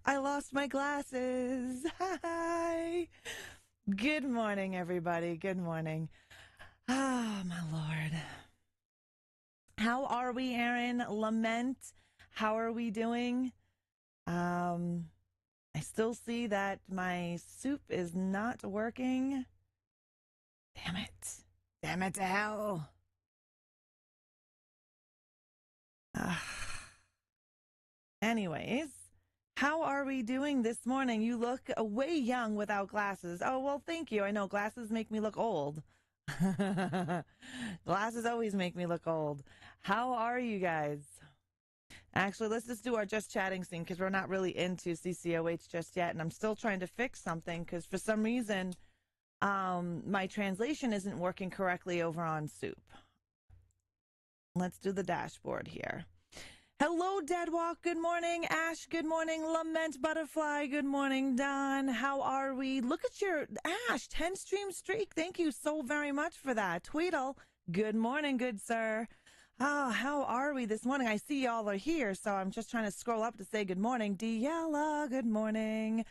I lost my glasses. Hi. Good morning, everybody. Good morning. Oh, my Lord. How are we, Aaron? Lament. How are we doing? I still see that my soup is not working. Damn it. Damn it to hell. Anyways, how are we doing this morning? You look way young without glasses. Oh, well, thank you. I know glasses make me look old. Glasses always make me look old. How are you guys? Actually, let's just do our just chatting scene because we're not really into CCOH just yet. And I'm still trying to fix something because for some reason, my translation isn't working correctly over on Soup. Let's do the dashboard here. Hello, Deadwalk. Good morning. Ash, good morning. Lament Butterfly, good morning. Don, how are we? Look at your Ash, 10 stream streak. Thank you so very much for that. Tweedle, good morning, good sir. Oh, how are we this morning? I see y'all are here, so I'm just trying to scroll up to say good morning. Diella, good morning.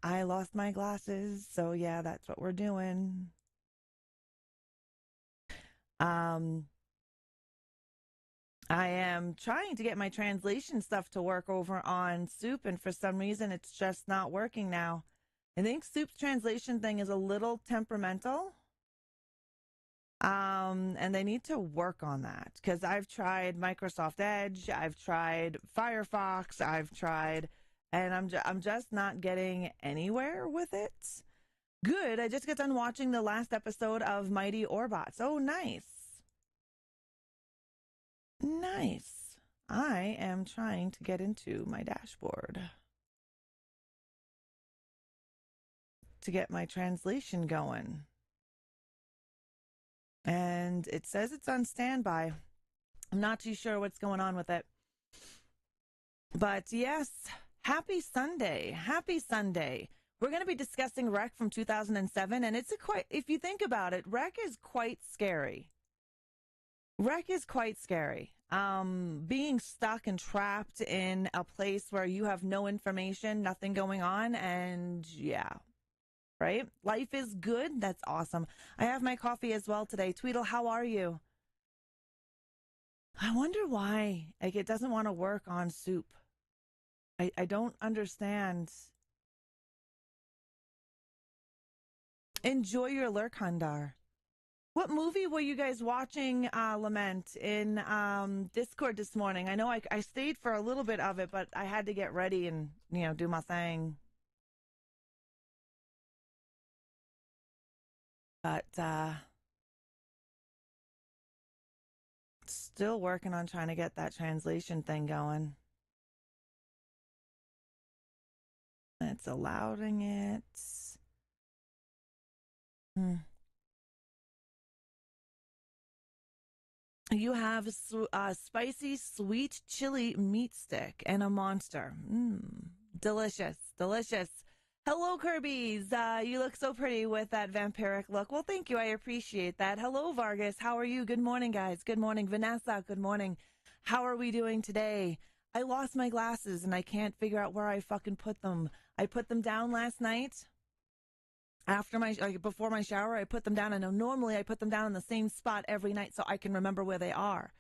I lost my glasses, so yeah, that's what we're doing. I am trying to get my translation stuff to work over on Soup, and for some reason, it's just not working now. I think Soup's translation thing is a little temperamental. And they need to work on that because I've tried Microsoft Edge, I've tried Firefox, I've tried, and I'm just not getting anywhere with it. Good. I just got done watching the last episode of Mighty Orbots. Oh, nice. Nice. I am trying to get into my dashboard to get my translation going. And it says it's on standby. I'm not too sure what's going on with it. But yes, happy Sunday. Happy Sunday. We're going to be discussing REC from 2007. And it's if you think about it, REC is quite scary. REC is quite scary. Being stuck and trapped in a place where you have no information, nothing going on, and yeah, right? Life is good. That's awesome. I have my coffee as well today. Tweedle, how are you? I wonder why it doesn't want to work on Soup. I don't understand. Enjoy your lurk, Hundar. What movie were you guys watching, Lament, in Discord this morning? I know I stayed for a little bit of it, but I had to get ready and, do my thing. But still working on trying to get that translation thing going. It's allowing it. You have a spicy sweet chili meat stick and a monster. Delicious, delicious. Hello, Kirby's. You look so pretty with that vampiric look. Well, thank you. I appreciate that. Hello, Vargas. How are you? Good morning, guys. Good morning, Vanessa. Good morning. How are we doing today? I lost my glasses and I can't figure out where I fucking put them. I put them down last night. Before my shower, I put them down. I know normally I put them down in the same spot every night so I can remember where they are.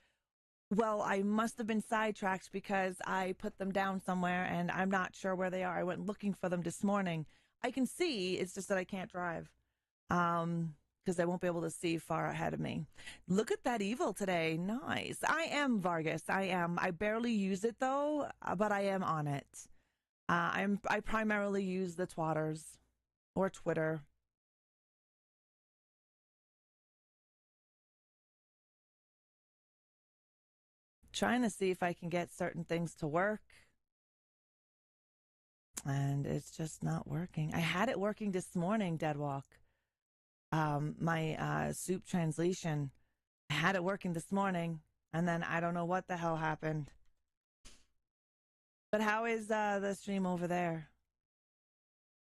Well, I must have been sidetracked because I put them down somewhere and I'm not sure where they are. I went looking for them this morning. I can see, it's just that I can't drive. Because I won't be able to see far ahead of me. Look at that evil today. Nice. I am Vargas. I am. I barely use it though, but I am on it. I primarily use the Twatters. Or Twitter. Trying to see if I can get certain things to work. And it's just not working. I had it working this morning, Deadwalk. My Soup translation. I had it working this morning. And then I don't know what the hell happened. But how is the stream over there?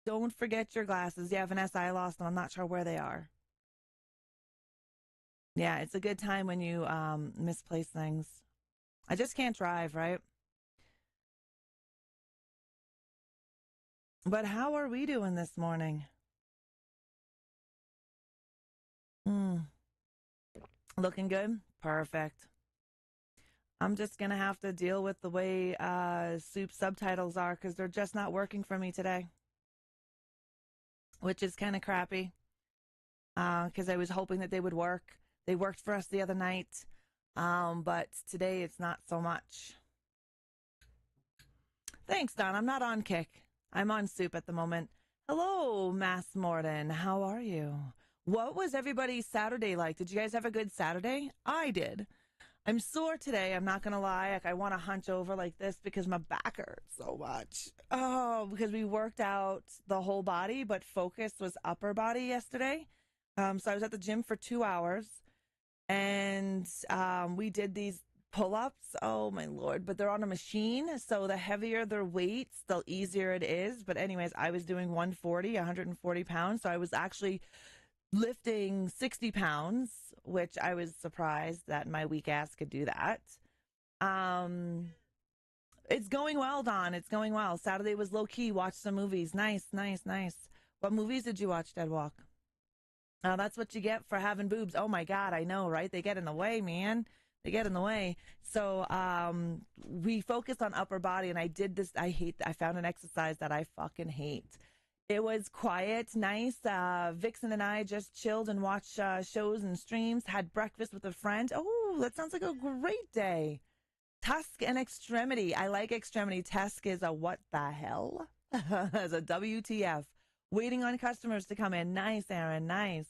Don't forget your glasses. Yeah, Vanessa, I lost them. I'm not sure where they are. Yeah, it's a good time when you misplace things. I just can't drive, right? But how are we doing this morning? Mm, looking good? Perfect. I'm just going to have to deal with the way Soup subtitles are because they're just not working for me today, which is kind of crappy because I was hoping that they would work. They worked for us the other night, but today it's not so much. Thanks, Don. I'm not on Kick. I'm on Soup at the moment. Hello, Mass Morden. How are you? What was everybody's Saturday like? Did you guys have a good Saturday? I did. I'm sore today. I'm not going to lie. Like, I want to hunch over like this because my back hurts so much. Oh, because we worked out the whole body, but focus was upper body yesterday. So I was at the gym for 2 hours and we did these pull-ups. Oh my Lord. But they're on a machine. So the heavier their weights, the easier it is. But anyways, I was doing 140 pounds. So I was actually lifting 60 pounds, which I was surprised that my weak ass could do that. Um, it's going well, Don. It's going well. Saturday was low key. Watched some movies. Nice, nice, nice. What movies did you watch, Dead Walk? That's what you get for having boobs. Oh my God, I know, right? They get in the way, man. They get in the way. So we focused on upper body, and I did this. I found an exercise that I fucking hate. It was quiet, nice. Vixen and I just chilled and watched shows and streams, had breakfast with a friend. Oh, that sounds like a great day. Tusk and Extremity. I like Extremity. Tusk is a what the hell? As a WTF. Waiting on customers to come in. Nice, Aaron. Nice.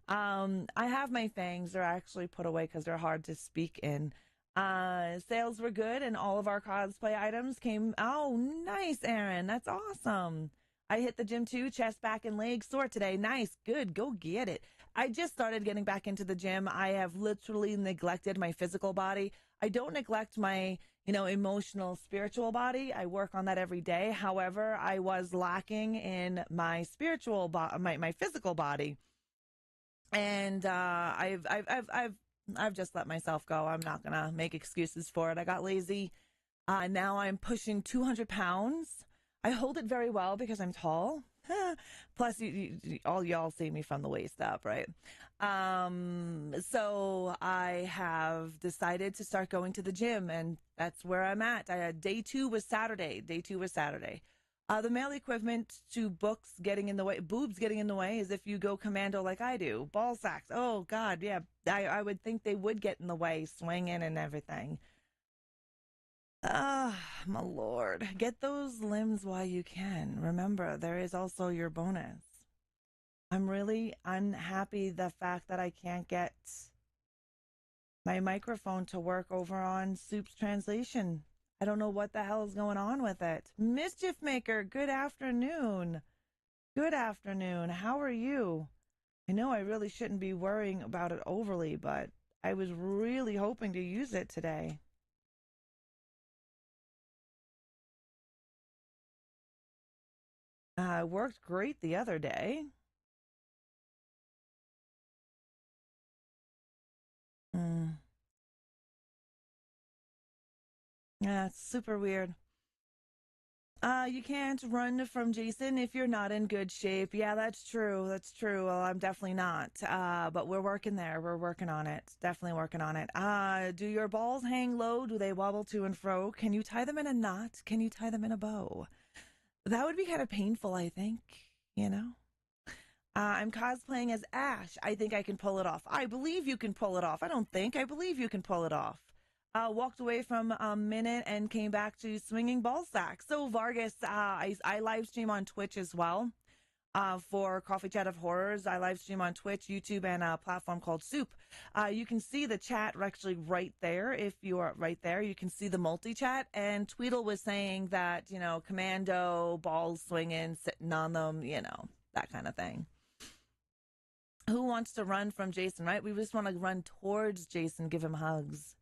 I have my fangs. They're actually put away because they're hard to speak in. Sales were good and all of our cosplay items came. Oh, nice, Aaron. That's awesome. I hit the gym too, chest, back, and legs sore today. Nice, good, go get it. I just started getting back into the gym. I have literally neglected my physical body. I don't neglect my, emotional, spiritual body. I work on that every day. However, I was lacking in my spiritual, my physical body, and I've just let myself go. I'm not gonna make excuses for it. I got lazy. Now I'm pushing 200 pounds. I hold it very well because I'm tall. Plus, all y'all see me from the waist up, right? So I have decided to start going to the gym, and that's where I'm at. Day two was Saturday. The male equipment to boobs getting in the way is if you go commando like I do. Ball sacks. Oh, God, yeah. I would think they would get in the way, swinging and everything. Ah, my Lord. Get those limbs while you can. Remember, there is also your bonus. I'm really unhappy the fact that I can't get my microphone to work over on Soup's translation. I don't know what the hell is going on with it. Mischief Maker, good afternoon. Good afternoon. How are you? I know I really shouldn't be worrying about it overly, but I was really hoping to use it today. Worked great the other day. Mm. Yeah, it's super weird. You can't run from Jason if you're not in good shape. Yeah, that's true. That's true. Well, I'm definitely not. But we're working there. We're working on it. Definitely working on it. Do your balls hang low? Do they wobble to and fro? Can you tie them in a knot? Can you tie them in a bow? That would be kind of painful, I think, you know? I'm cosplaying as Ash. I think I can pull it off. I believe you can pull it off. I don't think. I believe you can pull it off. Walked away from a minute and came back to swinging ball sacks. So Vargas, I live stream on Twitch as well. For Coffee Chat of Horrors, I live stream on Twitch, YouTube, and a platform called Soup. You can see the chat actually right there. If you are right there, you can see the multi-chat. And Tweedle was saying that, commando, balls swinging, sitting on them, that kind of thing. Who wants to run from Jason, right? We just want to run towards Jason, give him hugs.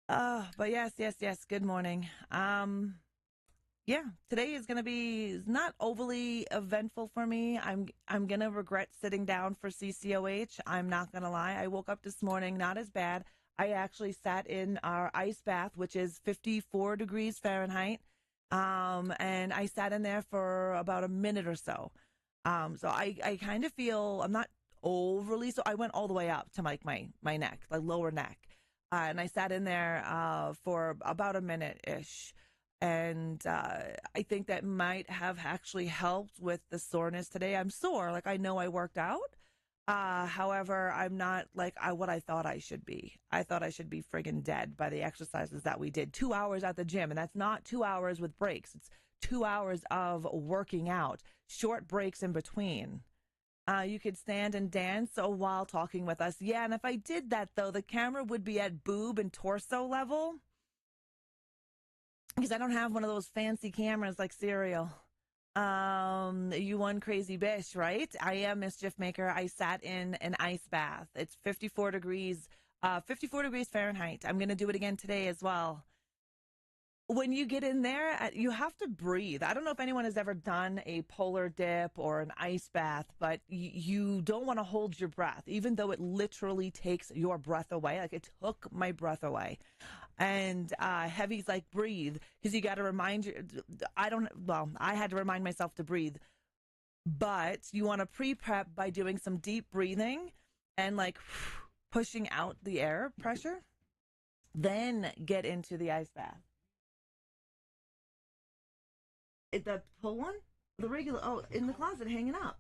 But yes. Good morning. Yeah, today is going to be not overly eventful for me. I'm going to regret sitting down for CCOH. I'm not going to lie. I woke up this morning, not as bad. I actually sat in our ice bath, which is 54 degrees Fahrenheit. And I sat in there for about a minute or so. So I kind of feel I'm not overly, so I went all the way up to like my neck, the lower neck. And I sat in there for about a minute ish. And I think that might have actually helped with the soreness today. I'm sore, like I know I worked out. However, I'm not like what I thought I should be. I thought I should be friggin' dead by the exercises that we did. 2 hours at the gym, and that's not 2 hours with breaks. It's 2 hours of working out, short breaks in between. You could stand and dance while talking with us. Yeah, and if I did that, though, the camera would be at boob and torso level because I don't have one of those fancy cameras like Serial. You one crazy bitch, right? I am Mischief Maker. I sat in an ice bath. It's 54 degrees, 54 degrees Fahrenheit. I'm going to do it again today as well. When you get in there, you have to breathe. I don't know if anyone has ever done a polar dip or an ice bath, but you don't want to hold your breath, even though it literally takes your breath away. Like it took my breath away. And Heavy's like, breathe, because you got to remind you. I had to remind myself to breathe. But you want to pre-prep by doing some deep breathing and like pushing out the air pressure. Then get into the ice bath. The pull one? The regular, in the closet hanging up.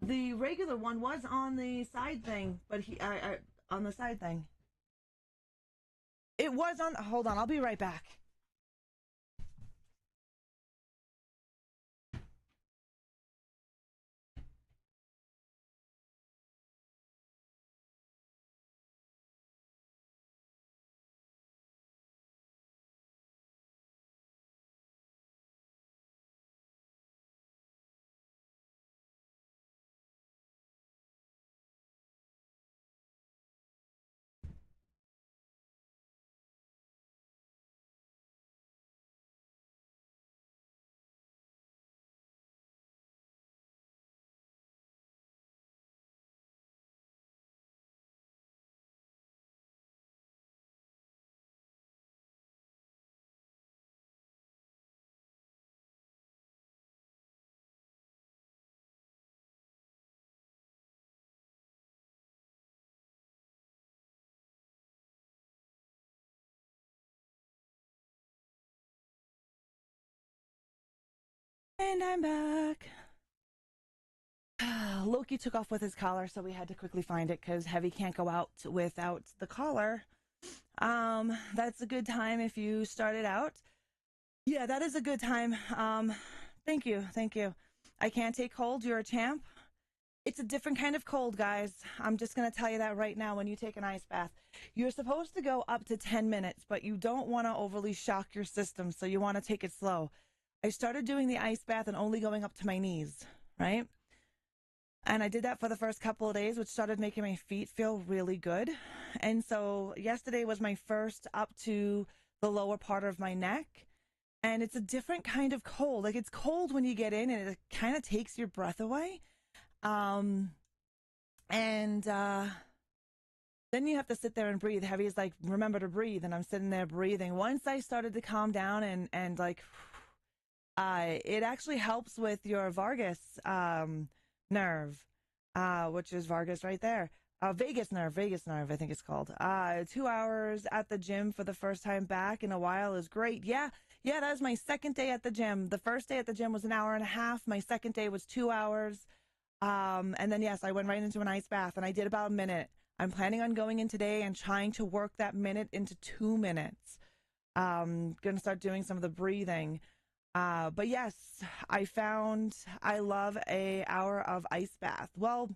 The regular one was on the side thing, but on the side thing. It was on, hold on, I'll be right back. And I'm back. Loki took off with his collar, so we had to quickly find it because Heavy can't go out without the collar. That's a good time if you started out. Yeah, that is a good time. Thank you. I can't take cold. You're a champ. It's a different kind of cold, guys. I'm just going to tell you that right now. When you take an ice bath, you're supposed to go up to 10 minutes, but you don't want to overly shock your system, so you want to take it slow. I started doing the ice bath and only going up to my knees, right? And I did that for the first couple of days, which started making my feet feel really good. And so yesterday was my first up to the lower part of my neck. And it's a different kind of cold. Like it's cold when you get in and it kind of takes your breath away. Then you have to sit there and breathe. Heavy is like, remember to breathe. And I'm sitting there breathing. Once I started to calm down and like, it actually helps with your vagus, nerve, which is Vargas right there. Vagus nerve, I think it's called. 2 hours at the gym for the first time back in a while is great. Yeah, that was my second day at the gym. The first day at the gym was an hour and a half. My second day was 2 hours. And then, yes, I went right into an ice bath, and I did about a minute. I'm planning on going in today and trying to work that minute into 2 minutes. Going to start doing some of the breathing. But yes, I found I love an hour of ice bath. Well,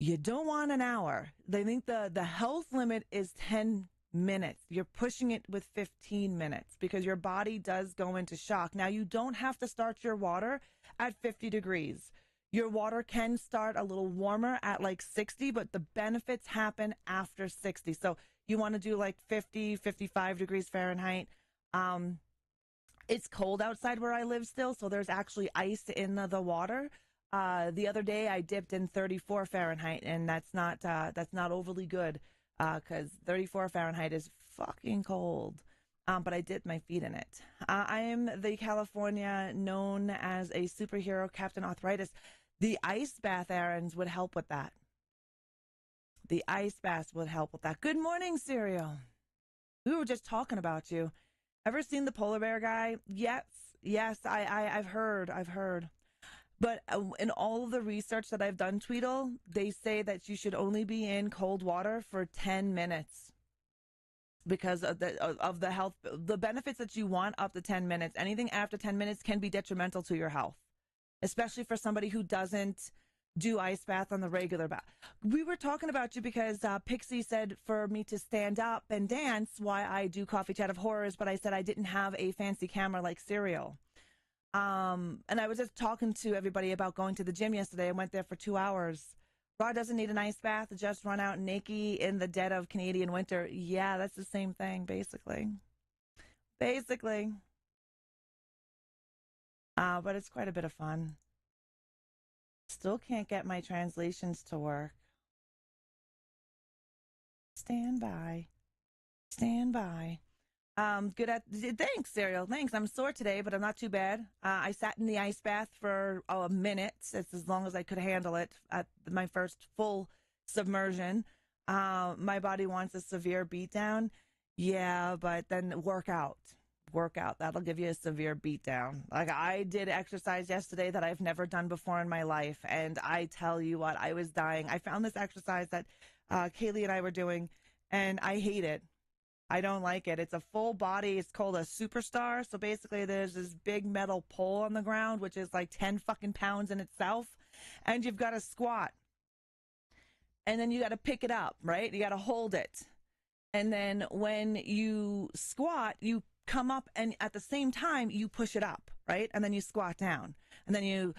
you don't want an hour. They think the health limit is 10 minutes. You're pushing it with 15 minutes because your body does go into shock. Now, you don't have to start your water at 50 degrees. Your water can start a little warmer at like 60, but the benefits happen after 60. So you want to do like 50, 55 degrees Fahrenheit. It's cold outside where I live still, so there's actually ice in the water. The other day I dipped in 34 Fahrenheit, and that's not overly good because 34 Fahrenheit is fucking cold. but I dipped my feet in it. I am the California known as a superhero, Captain Arthritis. The ice bath errands would help with that. The ice bath would help with that. Good morning, Serial. We were just talking about you. Ever seen the polar bear guy? Yes, I've heard. But in all of the research that I've done, Tweedle, they say that you should only be in cold water for 10 minutes because of the health, the benefits that you want up to 10 minutes. Anything after 10 minutes can be detrimental to your health, especially for somebody who doesn't do ice bath on the regular bath. We were talking about you because Pixie said for me to stand up and dance while I do Coffee Chat of Horrors, but I said I didn't have a fancy camera like Serial. And I was just talking to everybody about going to the gym yesterday. I went there for 2 hours. Raw doesn't need an ice bath, just run out naked in the dead of Canadian winter. Yeah, that's the same thing, basically. But it's quite a bit of fun. Still can't get my translations to work. Stand by. Thanks, Serial. Thanks. I'm sore today, but I'm not too bad. I sat in the ice bath for a minute. It's as long as I could handle it at my first full submersion. My body wants a severe beatdown. Yeah, but then work out. That'll give you a severe beatdown. Like, I did exercise yesterday that I've never done before in my life, and I tell you what, I was dying. I found this exercise that Kaylee and I were doing, and I hate it. I don't like it. It's a full body. It's called a superstar. So basically there's this big metal pole on the ground, which is like 10 fucking pounds in itself. And you've got to squat. And then you got to pick it up, right? You got to hold it. And then when you squat, you come up, and at the same time you push it up, right? And then you squat down, and then you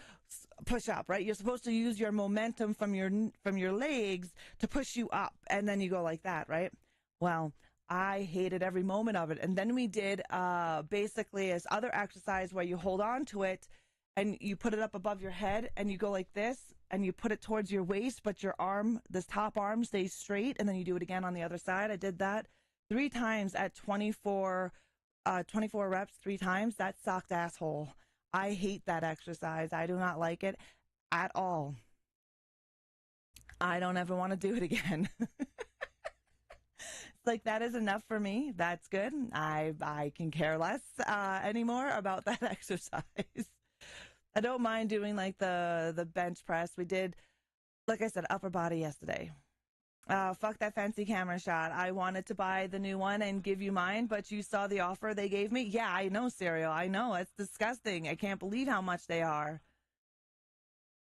push up, right? You're supposed to use your momentum from your legs to push you up, and then you go like that, right? Well, I hated every moment of it. And then we did basically this other exercise where you hold on to it and you put it up above your head and you go like this and you put it towards your waist, but your arm, this top arm, stays straight, and then you do it again on the other side. I did that 3 times at 24 reps, 3 times. That sucked, asshole. I hate that exercise. I do not like it at all. I don't ever want to do it again. Like, that is enough for me. That's good. I can care less anymore about that exercise. I don't mind doing like the bench press. We did, like I said, upper body yesterday. Fuck that fancy camera shot. I wanted to buy the new one and give you mine, but you saw the offer they gave me. Yeah, I know, Serial. I know. It's disgusting. I can't believe how much they are.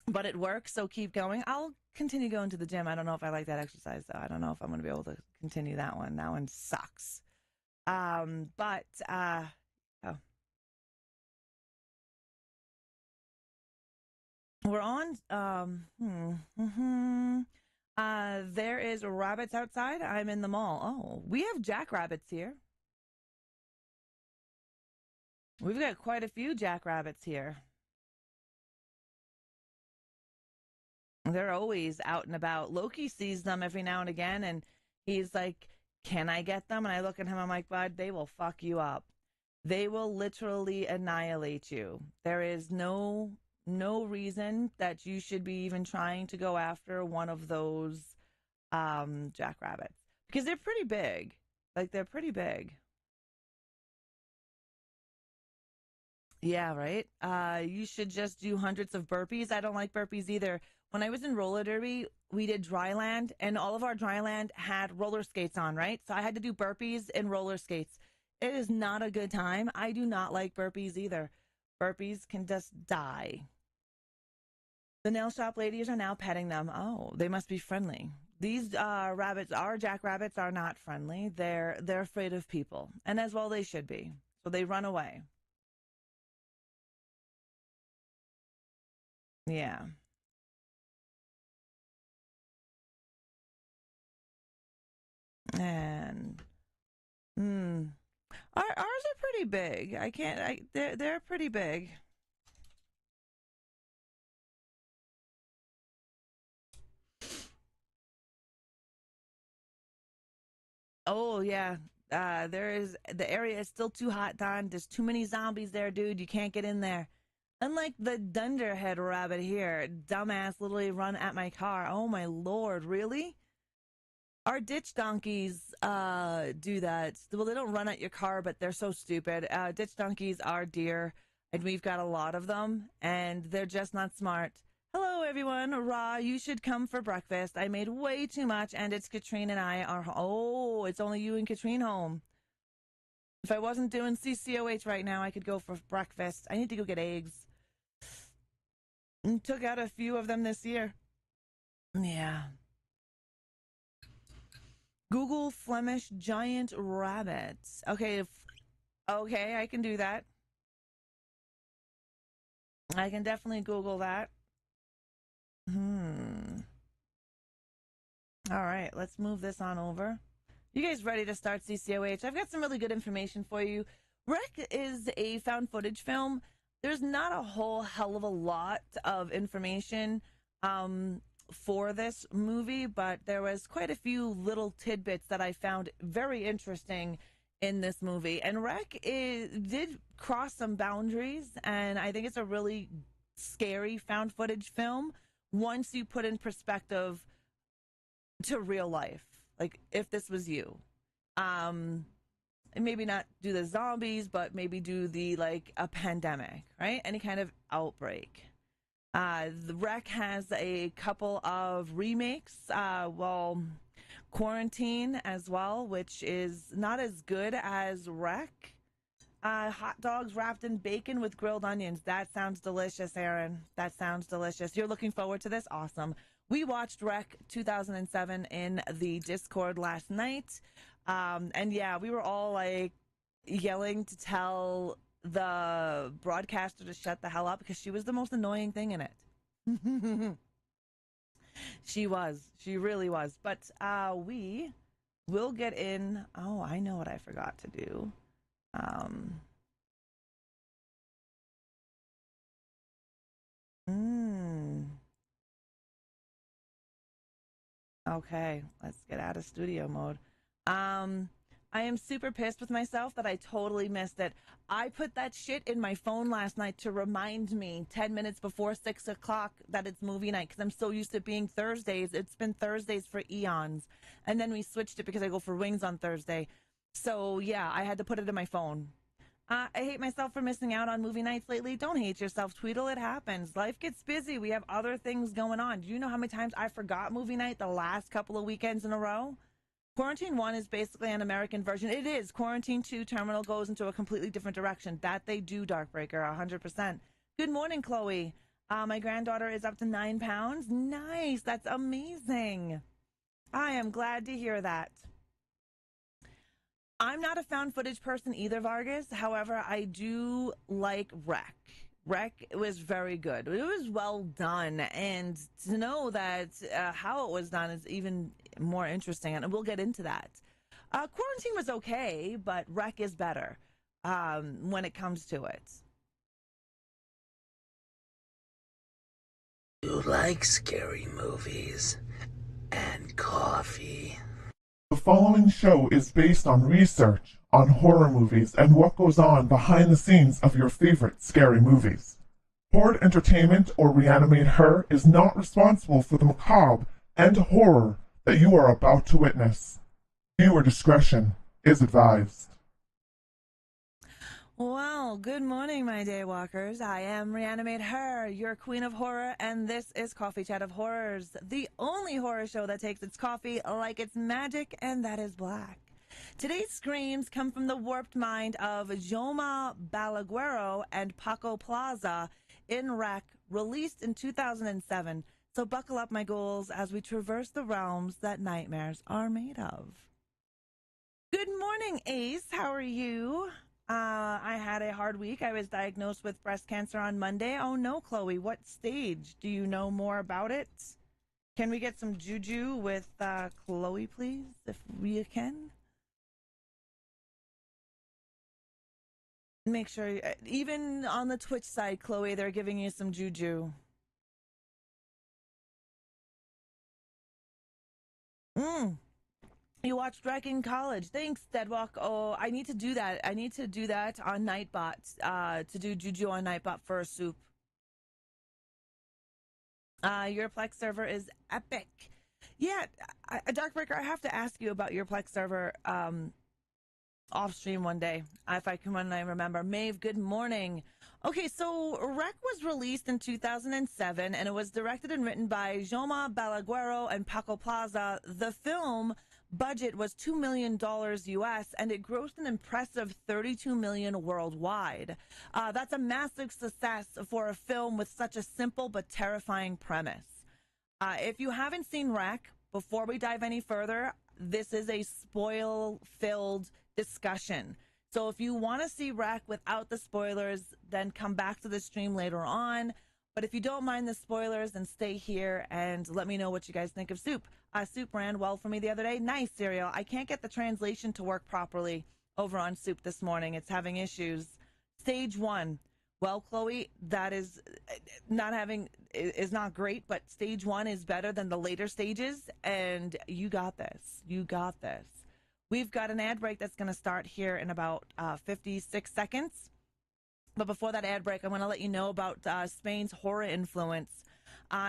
But it works, so keep going. I'll continue going to the gym. I don't know if I like that exercise, though. I don't know if I'm going to be able to continue that one. That one sucks. Oh. We're on, there is rabbits outside. I'm in the mall. Oh, we have jackrabbits here. We've got quite a few jackrabbits here. They're always out and about. Loki sees them every now and again, and he's like, can I get them? And I look at him, I'm like, bud, they will fuck you up. They will literally annihilate you. There is no reason that you should be even trying to go after one of those jackrabbits, because they're pretty big. Like, they're pretty big. Yeah, right. You should just do hundreds of burpees. I don't like burpees either. When I was in roller derby, we did dry land, and all of our dry land had roller skates on, right? So I had to do burpees and roller skates. It is not a good time. I do not like burpees either. Burpees can just die. The nail shop ladies are now petting them. Oh, they must be friendly. These rabbits, our jackrabbits, are not friendly. They're afraid of people, and as well they should be. So they run away. Yeah. And ours are pretty big. I can't. They're pretty big. Oh yeah, The area is still too hot, Don. There's too many zombies there, dude. You can't get in there. Unlike the dunderhead rabbit here, dumbass literally run at my car. Oh my lord, really? Our ditch donkeys do that. Well, they don't run at your car, but they're so stupid. Ditch donkeys are deer, and we've got a lot of them, and they're just not smart. Hello, everyone. Ra, you should come for breakfast. I made way too much, and it's Katrine and I are... Oh, it's only you and Katrine home. If I wasn't doing CCOH right now, I could go for breakfast. I need to go get eggs. And took out a few of them this year. Yeah. Google Flemish giant rabbits. Okay, okay, I can do that. I can definitely Google that. All right, let's move this on over. You guys ready to start CCOH? I've got some really good information for you. Rec is a found footage film. There's not a whole hell of a lot of information for this movie, but there was quite a few little tidbits that I found very interesting in this movie. And Rec did cross some boundaries, and I think it's a really scary found footage film once you put in perspective to real life. Like, if this was you. And maybe not do the zombies, but maybe do the, like, a pandemic, right? Any kind of outbreak. The Rec has a couple of remakes. Quarantine as well, which is not as good as Rec. Hot dogs wrapped in bacon with grilled onions. That sounds delicious, Aaron. That sounds delicious. You're looking forward to this? Awesome. We watched Rec 2007 in the Discord last night. And yeah, we were all like yelling to tell the broadcaster to shut the hell up because she was the most annoying thing in it. She was. She really was. But we will get in. Oh, I know what I forgot to do. Okay, let's get out of studio mode. I am super pissed with myself that I totally missed it. I put that shit in my phone last night to remind me 10 minutes before 6 o'clock that it's movie night because I'm so used to it being Thursdays. It's been Thursdays for eons. And then we switched it because I go for wings on Thursday. So, yeah, I had to put it in my phone. I hate myself for missing out on movie nights lately. Don't hate yourself, Tweedle. It happens. Life gets busy. We have other things going on. Do you know how many times I forgot movie night the last couple of weekends in a row? Quarantine 1 is basically an American version. It is. Quarantine 2 Terminal goes into a completely different direction. That they do, Darkbreaker, 100%. Good morning, Chloe. My granddaughter is up to 9 pounds. Nice. That's amazing. I am glad to hear that. I'm not a found footage person either, Vargas. However, I do like Rec. Rec was very good. It was well done. And to know that how it was done is even more interesting. And we'll get into that. Quarantine was okay, but Rec is better when it comes to it. You like scary movies and coffee. The following show is based on research on horror movies and what goes on behind the scenes of your favorite scary movies. Horde Entertainment or ReAnimateHer is not responsible for the macabre and horror that you are about to witness. Viewer discretion is advised. Well, good morning, my daywalkers. I am ReAnimateHer, your queen of horror, and this is Coffee Chat of Horrors, the only horror show that takes its coffee like it's magic, and that is black. Today's screams come from the warped mind of Jaume Balagueró and Paco Plaza in Rec, released in 2007. So buckle up, my ghouls, as we traverse the realms that nightmares are made of. Good morning, Ace. How are you? I had a hard week. I was diagnosed with breast cancer on Monday. Oh no, Chloe, what stage? Do you know more about it? Can we get some juju with Chloe, please, if we can? Make sure, even on the Twitch side, Chloe, they're giving you some juju. You watched Rec in college. Thanks, Deadwalk. Oh, I need to do that. I need to do that on Nightbot, to do Juju on Nightbot for a soup. Your Plex server is epic. Yeah, Darkbreaker, I have to ask you about your Plex server off stream one day, if I can, when I remember. Maeve, good morning. Okay, so Rec was released in 2007, and it was directed and written by Jaume, Balagueró, and Paco Plaza. The film budget was $2 million US, and it grossed an impressive $32 million worldwide. That's a massive success for a film with such a simple but terrifying premise. If you haven't seen Rec, before we dive any further, this is a spoil-filled discussion. So if you want to see Rec without the spoilers, then come back to the stream later on. But if you don't mind the spoilers, then stay here and let me know what you guys think of Soup. Soup ran well for me the other day. Nice, Cereal. I can't get the translation to work properly over on Soup this morning. It's having issues. Stage 1. Well, Chloe, that is not great, but stage 1 is better than the later stages, and you got this. You got this. We've got an ad break that's going to start here in about 56 seconds. But before that ad break, I want to let you know about Spain's horror influence.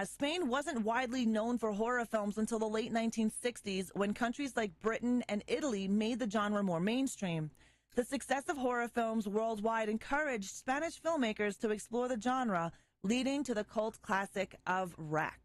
Spain wasn't widely known for horror films until the late 1960s, when countries like Britain and Italy made the genre more mainstream. The success of horror films worldwide encouraged Spanish filmmakers to explore the genre, leading to the cult classic of Rec.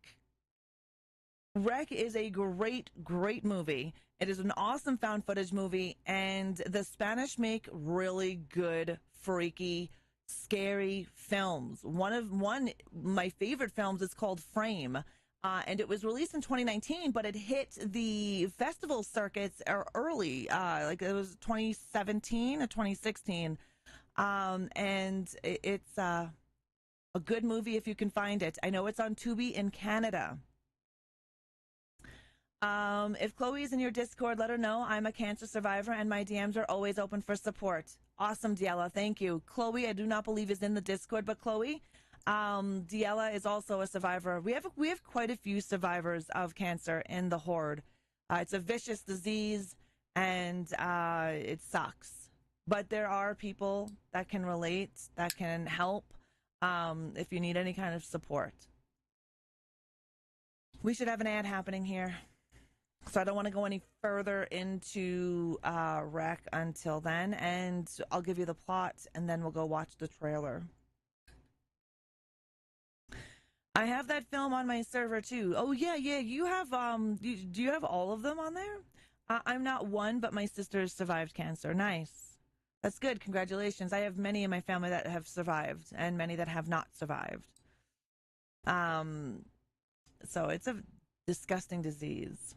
Rec is a great, great movie. It is an awesome found footage movie, and the Spanish make really good, freaky, scary films. One of my favorite films is called Frame, and it was released in 2019, but it hit the festival circuits early, like it was 2017 or 2016, and it's a good movie if you can find it. I know it's on Tubi in Canada. If Chloe is in your Discord, let her know. I'm a cancer survivor, and my DMs are always open for support. Awesome, Diella. Thank you. Chloe, I do not believe is in the Discord, but Chloe, Diella is also a survivor. We have quite a few survivors of cancer in the Horde. It's a vicious disease, and it sucks. But there are people that can relate, that can help, if you need any kind of support. We should have an ad happening here. So I don't want to go any further into Rec until then, and I'll give you the plot, and then we'll go watch the trailer. I have that film on my server too. Oh yeah, you have do you have all of them on there? I'm not one, but my sister survived cancer. Nice. That's good. Congratulations. I have many in my family that have survived, and many that have not survived. So it's a disgusting disease.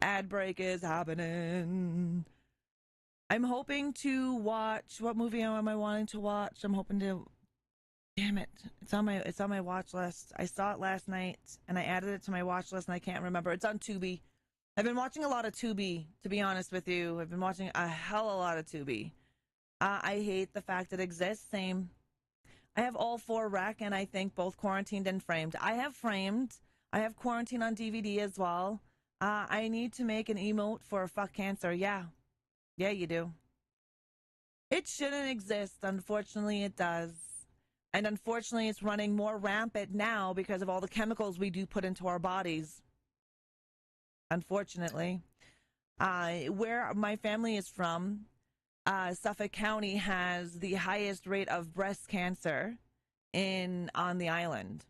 Ad break is happening. I'm hoping to watch, what movie am I wanting to watch? I'm hoping to, damn it, it's on my watch list. I saw it last night and I added it to my watch list and I can't remember. It's on Tubi. I've been watching a lot of Tubi, to be honest with you. I've been watching a hell of a lot of Tubi. I hate the fact it exists. Same. I have all 4 Rec, and I think both Quarantined and Framed. I have Framed. I have Quarantine on DVD as well. I need to make an emote for fuck cancer. Yeah, you do. It shouldn't exist. Unfortunately, it does. And unfortunately, it's running more rampant now because of all the chemicals we do put into our bodies. Unfortunately. Where my family is from, Suffolk County has the highest rate of breast cancer on the island.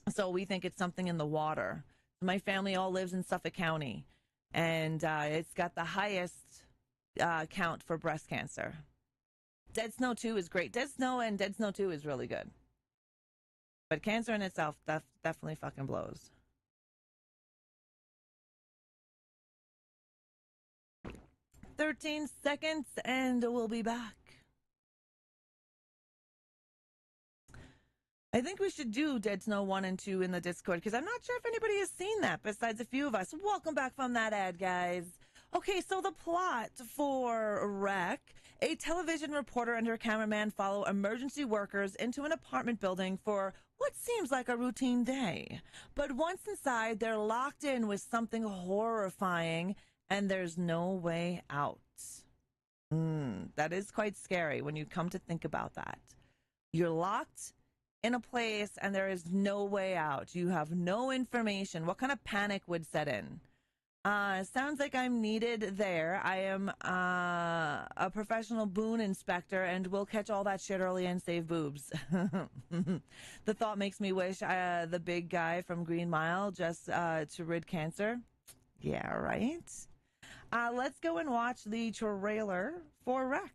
So we think it's something in the water. My family all lives in Suffolk County, and it's got the highest count for breast cancer. Dead Snow 2 is great. Dead Snow and Dead Snow 2 is really good. But cancer in itself definitely fucking blows. "13 seconds, and we'll be back." I think we should do Dead Snow 1 and 2 in the Discord, because I'm not sure if anybody has seen that besides a few of us. Welcome back from that ad, guys. Okay, so the plot for Wreck: a television reporter and her cameraman follow emergency workers into an apartment building for what seems like a routine day. But once inside, they're locked in with something horrifying, and there's no way out. That is quite scary when you come to think about that. You're locked in a place, and there is no way out. You have no information. What kind of panic would set in? Sounds like I'm needed there. I am a professional boon inspector and will catch all that shit early and save boobs. The thought makes me wish the big guy from Green Mile just to rid cancer. Yeah, right? Let's go and watch the trailer for Wreck.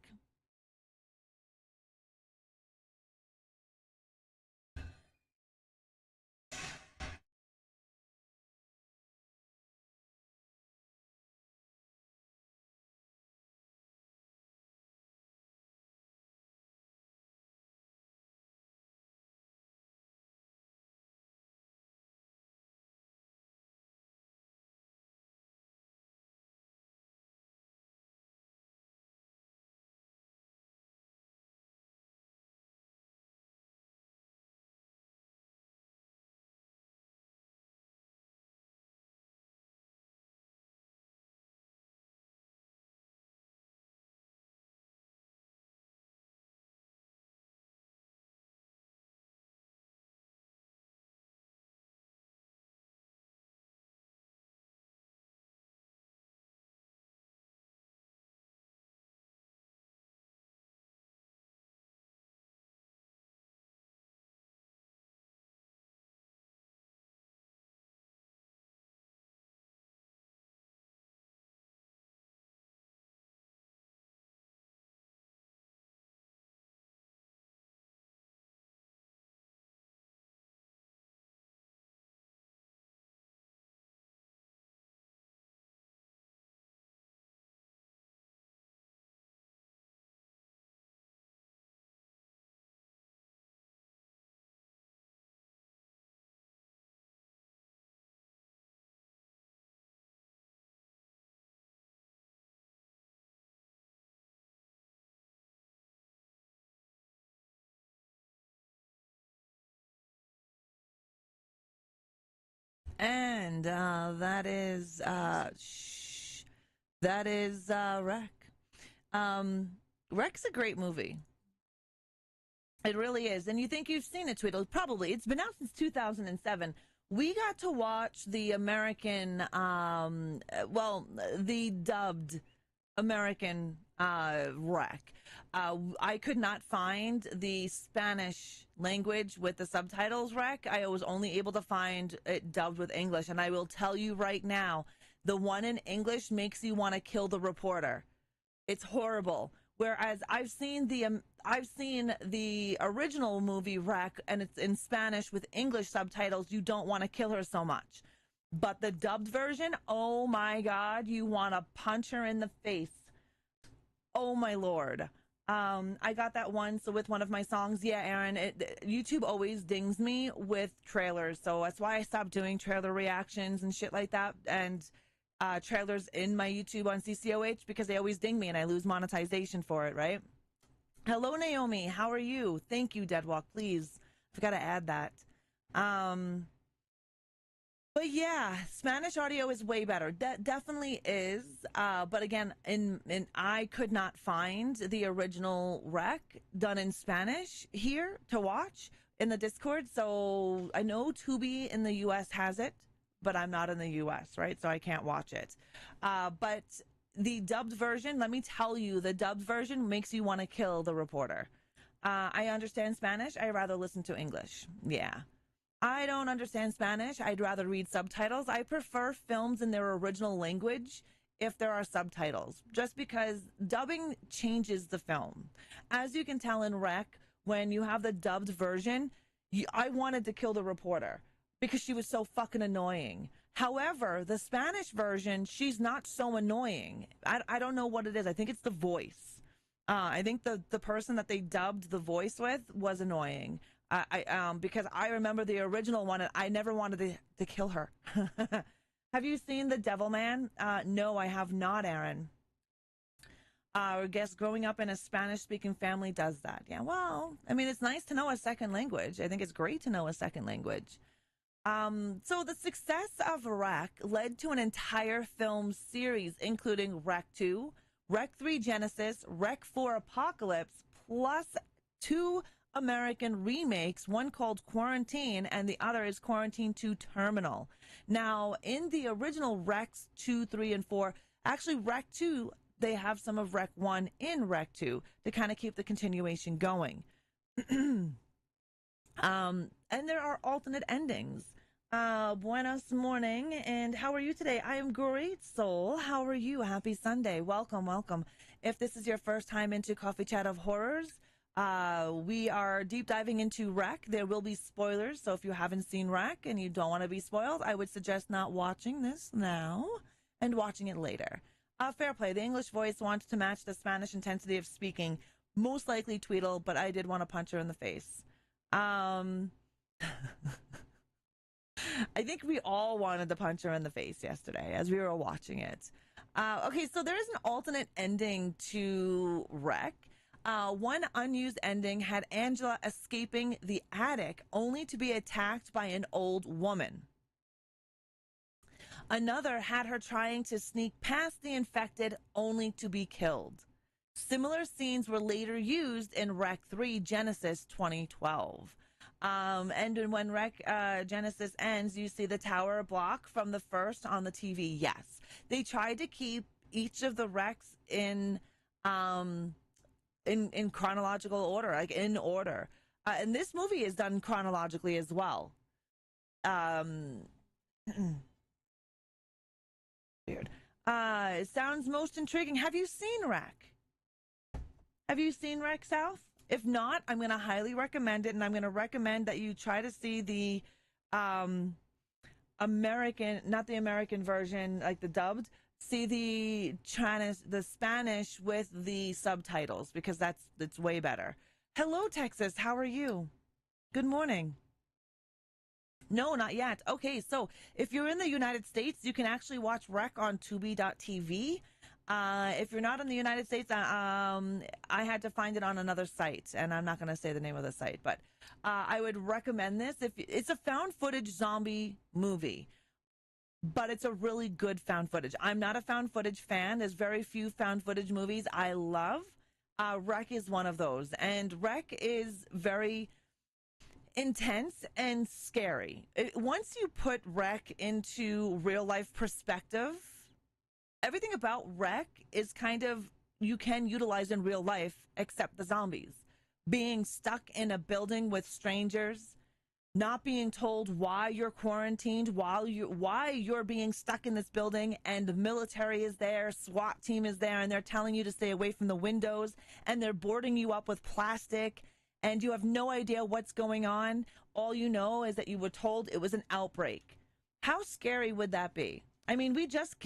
And that is Wreck. Wreck's a great movie. It really is. And you think you've seen it, Tweedle? Probably. It's been out since 2007. We got to watch the American, the dubbed American Wreck. I could not find the Spanish language with the subtitles Wreck. I was only able to find it dubbed with English. And I will tell you right now, the one in English makes you want to kill the reporter. It's horrible. Whereas I've seen the original movie Wreck, and it's in Spanish with English subtitles. You don't want to kill her so much. But the dubbed version, oh my God, you want to punch her in the face. Oh my Lord. I got that once with one of my songs. Yeah, Aaron, YouTube always dings me with trailers. So that's why I stopped doing trailer reactions and shit like that. And trailers in my YouTube on CCOH, because they always ding me and I lose monetization for it, right? Hello, Naomi. How are you? Thank you, Deadwalk. Please. I've got to add that. But yeah, Spanish audio is way better. That definitely is. But again, I could not find the original Wreck done in Spanish here to watch in the Discord. So I know Tubi in the US has it, but I'm not in the US, right? So I can't watch it. But the dubbed version, let me tell you, the dubbed version makes you want to kill the reporter. I understand Spanish. I'd rather listen to English. Yeah. I don't understand Spanish. I'd rather read subtitles. I prefer films in their original language if there are subtitles, just because dubbing changes the film. As you can tell in Rec, when you have the dubbed version, I wanted to kill the reporter because she was so fucking annoying. However, the Spanish version, she's not so annoying. I don't know what it is. I think it's the voice. I think the person that they dubbed the voice with was annoying. Because I remember the original one, and I never wanted to kill her. Have you seen The Devilman? No, I have not, Aaron. I guess growing up in a Spanish-speaking family does that. Yeah, well, I mean, it's nice to know a second language. I think it's great to know a second language. So the success of REC led to an entire film series, including REC 2, REC 3 Genesis, REC 4 Apocalypse, plus 2 American remakes, one called Quarantine and the other is Quarantine 2 Terminal. Now, in the original RECs 2, 3, and 4, actually REC 2, they have some of REC 1 in REC 2 to kind of keep the continuation going. And there are alternate endings. Buenos morning, and how are you today? I am great, soul. How are you? Happy Sunday. Welcome, welcome. If this is your first time into Coffee Chat of Horrors, we are deep diving into REC. There will be spoilers, so if you haven't seen REC and you don't want to be spoiled, I would suggest not watching this now and watching it later. Fair play. The English voice wants to match the Spanish intensity of speaking. Most likely Tweedle, but I did want to punch her in the face. I think we all wanted to punch her in the face yesterday as we were watching it. Okay, so there is an alternate ending to REC. One unused ending had Angela escaping the attic only to be attacked by an old woman. Another had her trying to sneak past the infected only to be killed. Similar scenes were later used in REC 3 Genesis 2012. And when REC Genesis ends, you see the tower block from the first on the TV. Yes, they tried to keep each of the RECs in chronological order, like in order. And this movie is done chronologically as well. Weird. It sounds most intriguing. Have you seen REC? Have you seen REC South? If not, I'm going to highly recommend it, and I'm going to recommend that you try to see the American, not the American version, like the dubbed. See the Spanish with the subtitles, because it's way better. Hello, Texas. How are you? Good morning. No, not yet. Okay, so if you're in the United States, you can actually watch REC on Tubi.tv. If you're not in the United States, I had to find it on another site, and I'm not going to say the name of the site, but I would recommend this. If it's a found footage zombie movie, but it's a really good found footage. I'm not a found footage fan. There's very few found footage movies I love. REC is one of those, and REC is very intense and scary. Once you put REC into real life perspective, everything about REC is kind of, you can utilize in real life, except the zombies. Being stuck in a building with strangers, not being told why you're quarantined, why you're being stuck in this building, and the military is there, SWAT team is there, and they're telling you to stay away from the windows, and they're boarding you up with plastic, and you have no idea what's going on. All you know is that you were told it was an outbreak. How scary would that be? I mean, we just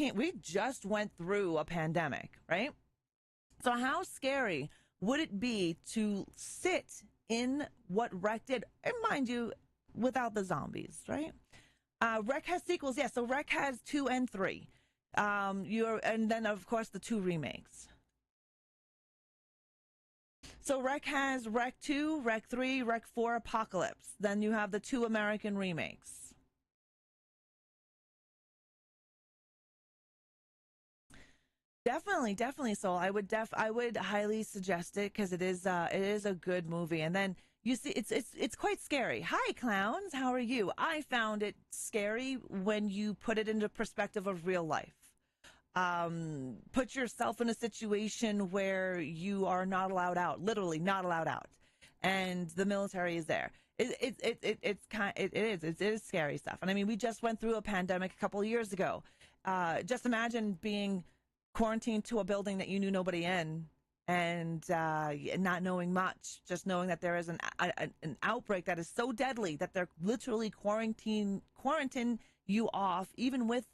went through a pandemic, right? So how scary would it be to sit in what REC did? And mind you, without the zombies, right? REC has sequels, yes. So REC has 2 and 3. And then of course the 2 remakes. So REC has REC 2, REC 3, REC 4 Apocalypse. Then you have the 2 American remakes. Definitely. So I would highly suggest it, because it is a good movie. And then you see, it's quite scary. Hi, clowns. How are you? I found it scary when you put it into perspective of real life. Put yourself in a situation where you are not allowed out, literally not allowed out, and the military is there. It is scary stuff. And I mean, we just went through a pandemic a couple of years ago. Just imagine being quarantined to a building that you knew nobody in, and not knowing much, just knowing that there is an outbreak that is so deadly that they're literally quarantine you off, even with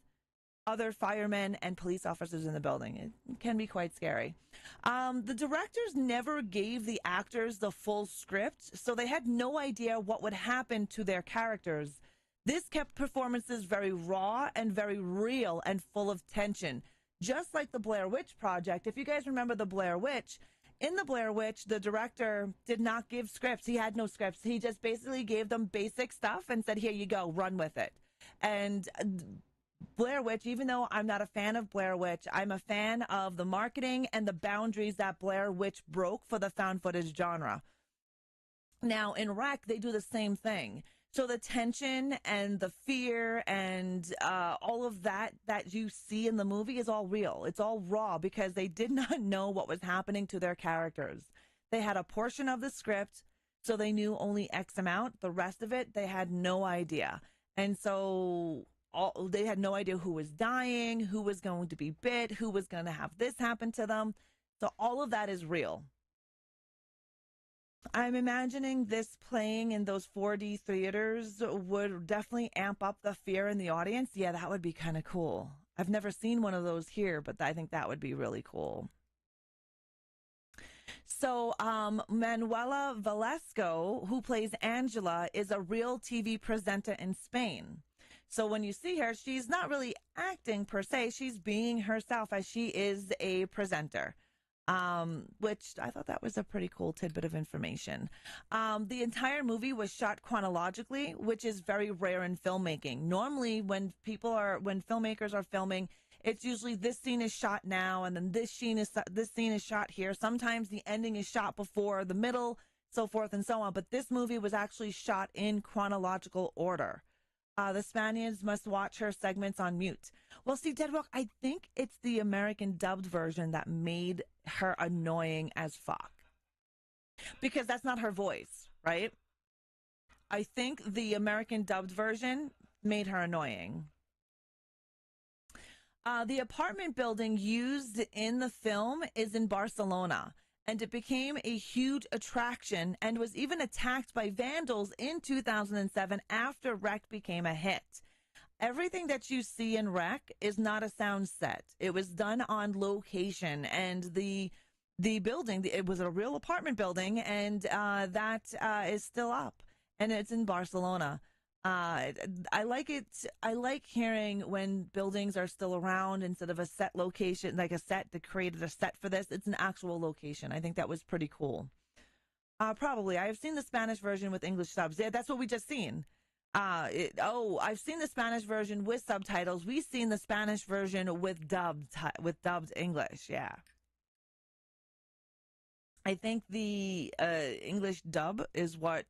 other firemen and police officers in the building. It can be quite scary. The directors never gave the actors the full script, so they had no idea what would happen to their characters. This kept performances very raw and very real and full of tension. Just like the Blair Witch Project. If you guys remember the Blair Witch, in the Blair Witch, the director did not give scripts. He had no scripts. He just basically gave them basic stuff and said, here you go, run with it. And Blair Witch, even though I'm not a fan of Blair Witch, I'm a fan of the marketing and the boundaries that Blair Witch broke for the found footage genre. Now, in Rec, they do the same thing. So the tension and the fear and all of that you see in the movie is all real. It's all raw because they did not know what was happening to their characters. They had a portion of the script, so they knew only X amount. The rest of it, they had no idea. And so they had no idea who was dying, who was going to be bit, who was going to have this happen to them. So all of that is real. I'm imagining this playing in those 4D theaters would definitely amp up the fear in the audience. Yeah, that would be kind of cool. I've never seen one of those here, but I think that would be really cool. So Manuela Velasco, who plays Angela, is a real TV presenter in Spain. So when you see her, she's not really acting per se. She's being herself as she is a presenter. Which I thought that was a pretty cool tidbit of information. The entire movie was shot chronologically, which is very rare in filmmaking. Normally, when filmmakers are filming, it's usually this scene is shot now, and then this scene is shot here. Sometimes the ending is shot before the middle, so forth and so on. But this movie was actually shot in chronological order. The Spaniards must watch her segments on mute. Well, see, Deadrock, I think it's the American dubbed version that made her annoying as fuck. Because that's not her voice, right? I think the American dubbed version made her annoying. The apartment building used in the film is in Barcelona, and it became a huge attraction and was even attacked by vandals in 2007 after Rec became a hit. Everything that you see in Rec is not a sound set. It was done on location, and the building, it was a real apartment building, and that is still up, and it's in Barcelona. I like it. I like hearing when buildings are still around instead of a set location, like a set that created a set for this. It's an actual location. I think that was pretty cool. Probably. I've seen the Spanish version with English subs. Yeah, that's what we just seen. I've seen the Spanish version with subtitles. We've seen the Spanish version with dubbed English. Yeah. I think the English dub is what,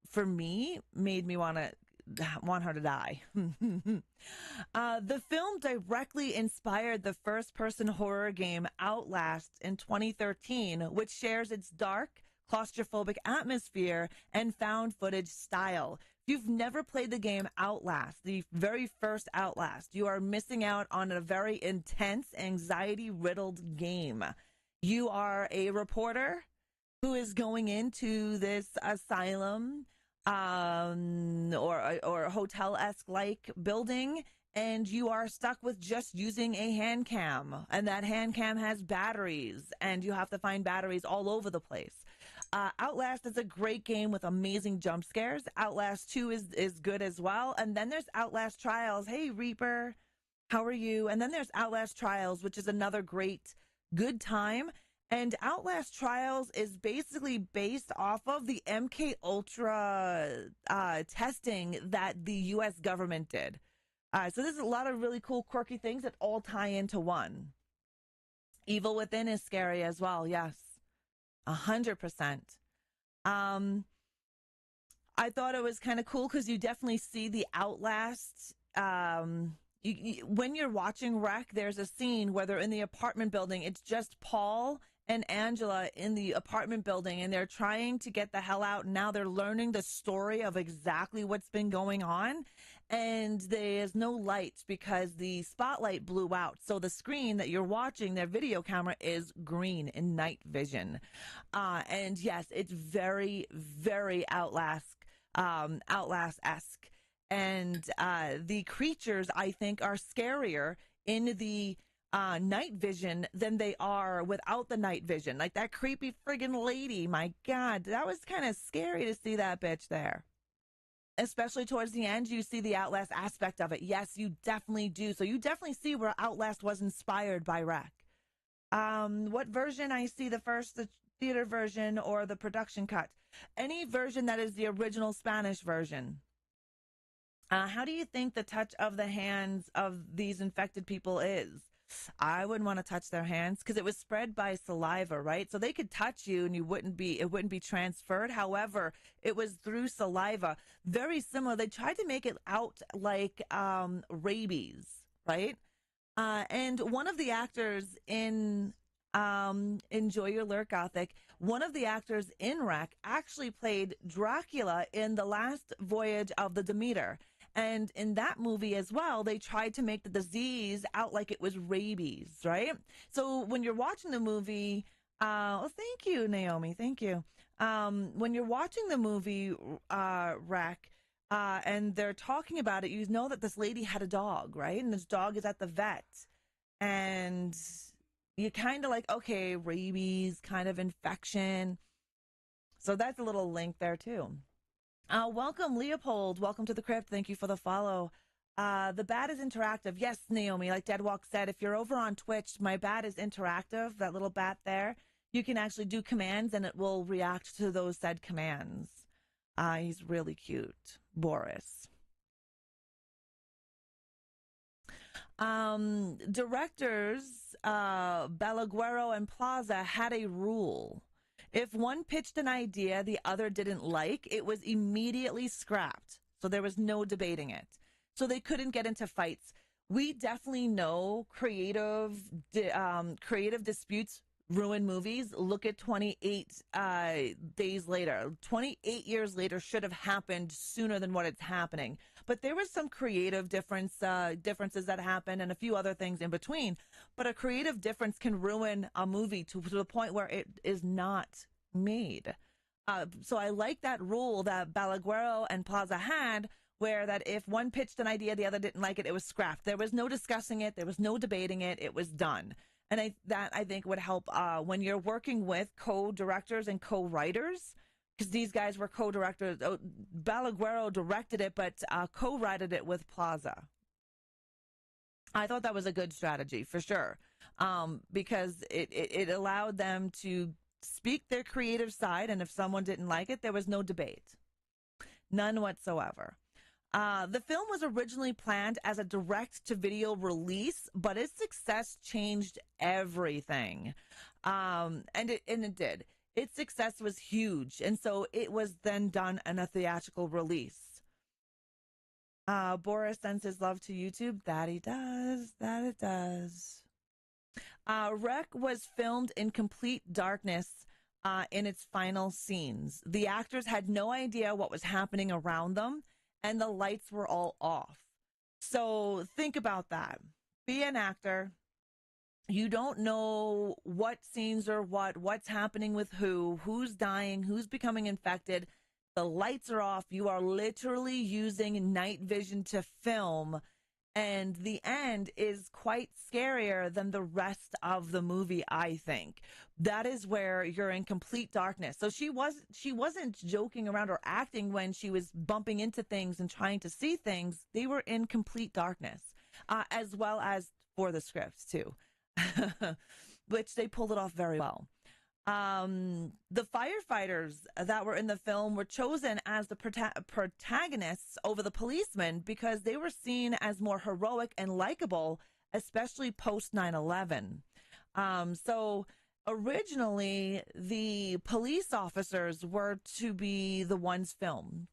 for me, made me want her to die. The film directly inspired the first-person horror game Outlast in 2013, which shares its dark, claustrophobic atmosphere and found footage style. If you've never played the game Outlast, the very first Outlast, you are missing out on a very intense, anxiety-riddled game. You are a reporter who is going into this asylum or hotel-esque like building, and you are stuck with just using a hand cam, and that hand cam has batteries, and you have to find batteries all over the place. Outlast is a great game with amazing jump scares. Outlast 2 is good as well. And then there's Outlast Trials. Hey, Reaper, how are you? And then there's Outlast Trials, which is another great, good time. And Outlast Trials is basically based off of the MK Ultra testing that the U.S. government did. So there's a lot of really cool, quirky things that all tie into one. Evil Within is scary as well. Yes, 100%. I thought it was kind of cool because you definitely see the Outlast. When you're watching Rec, there's a scene where they're in the apartment building. It's just Paul and Angela in the apartment building, and they're trying to get the hell out. Now they're learning the story of exactly what's been going on, and there's no lights because the spotlight blew out. So the screen that you're watching, their video camera, is green in night vision. And yes, it's very, very Outlast-esque. And the creatures, I think, are scarier in the night vision than they are without the night vision. Like that creepy friggin' lady, my God, that was kind of scary to see that bitch there. especially towards the end, you see the Outlast aspect of it. Yes, you definitely do. So you definitely see where Outlast was inspired by Rec. What version? I see the theater version or the production cut. Any version that is the original Spanish version. How do you think the touch of the hands of these infected people is? I wouldn't want to touch their hands because it was spread by saliva, right? So they could touch you and it wouldn't be transferred. However, it was through saliva. Very similar. They tried to make it out like rabies, right? And one of the actors in Enjoy Your Lurk Gothic, one of the actors in Rec actually played Dracula in The Last Voyage of the Demeter. And in that movie as well, they tried to make the disease out like it was rabies, right? So when you're watching the movie, thank you, Naomi, thank you. When you're watching the movie Rec, and they're talking about it, you know that this lady had a dog, right? And this dog is at the vet. And you kind of like, okay, rabies, kind of infection. So that's a little link there too. Welcome, Leopold. Welcome to the crypt. Thank you for the follow. The bat is interactive. Yes, Naomi, like Deadwalk said, if you're over on Twitch, my bat is interactive, that little bat there. You can actually do commands and it will react to those said commands. He's really cute. Boris. Directors Balagueró and Plaza had a rule. If one pitched an idea the other didn't like, it was immediately scrapped. So there was no debating it. So they couldn't get into fights. We definitely know creative disputes ruin movies. Look at 28 days later. 28 years later should have happened sooner than what it's happening. But there was some creative differences that happened and a few other things in between. But a creative difference can ruin a movie to the point where it is not made. So I like that rule that Balagueró and Plaza had, where that if one pitched an idea, the other didn't like it, it was scrapped. There was no discussing it. There was no debating it. It was done. And I think would help when you're working with co-directors and co-writers, because these guys were co-directors. Balagueró directed it, but co-wrote it with Plaza. I thought that was a good strategy for sure, because it allowed them to speak their creative side, and if someone didn't like it, there was no debate. None whatsoever. The film was originally planned as a direct-to-video release, but its success changed everything. And it did. Its success was huge, and so it was then done in a theatrical release. Boris sends his love to YouTube. That he does. That it does. Rec was filmed in complete darkness in its final scenes. The actors had no idea what was happening around them, and the lights were all off. So think about that. Be an actor. You don't know what scenes are what's happening with who's dying, who's becoming infected. The lights are off. You are literally using night vision to film. And the end is quite scarier than the rest of the movie, I think. That is where you're in complete darkness. So she wasn't joking around or acting when she was bumping into things and trying to see things. They were in complete darkness, as well as for the scripts too, which they pulled it off very well. The firefighters that were in the film were chosen as the protagonists over the policemen because they were seen as more heroic and likable, especially post 9/11. So originally the police officers were to be the ones filmed,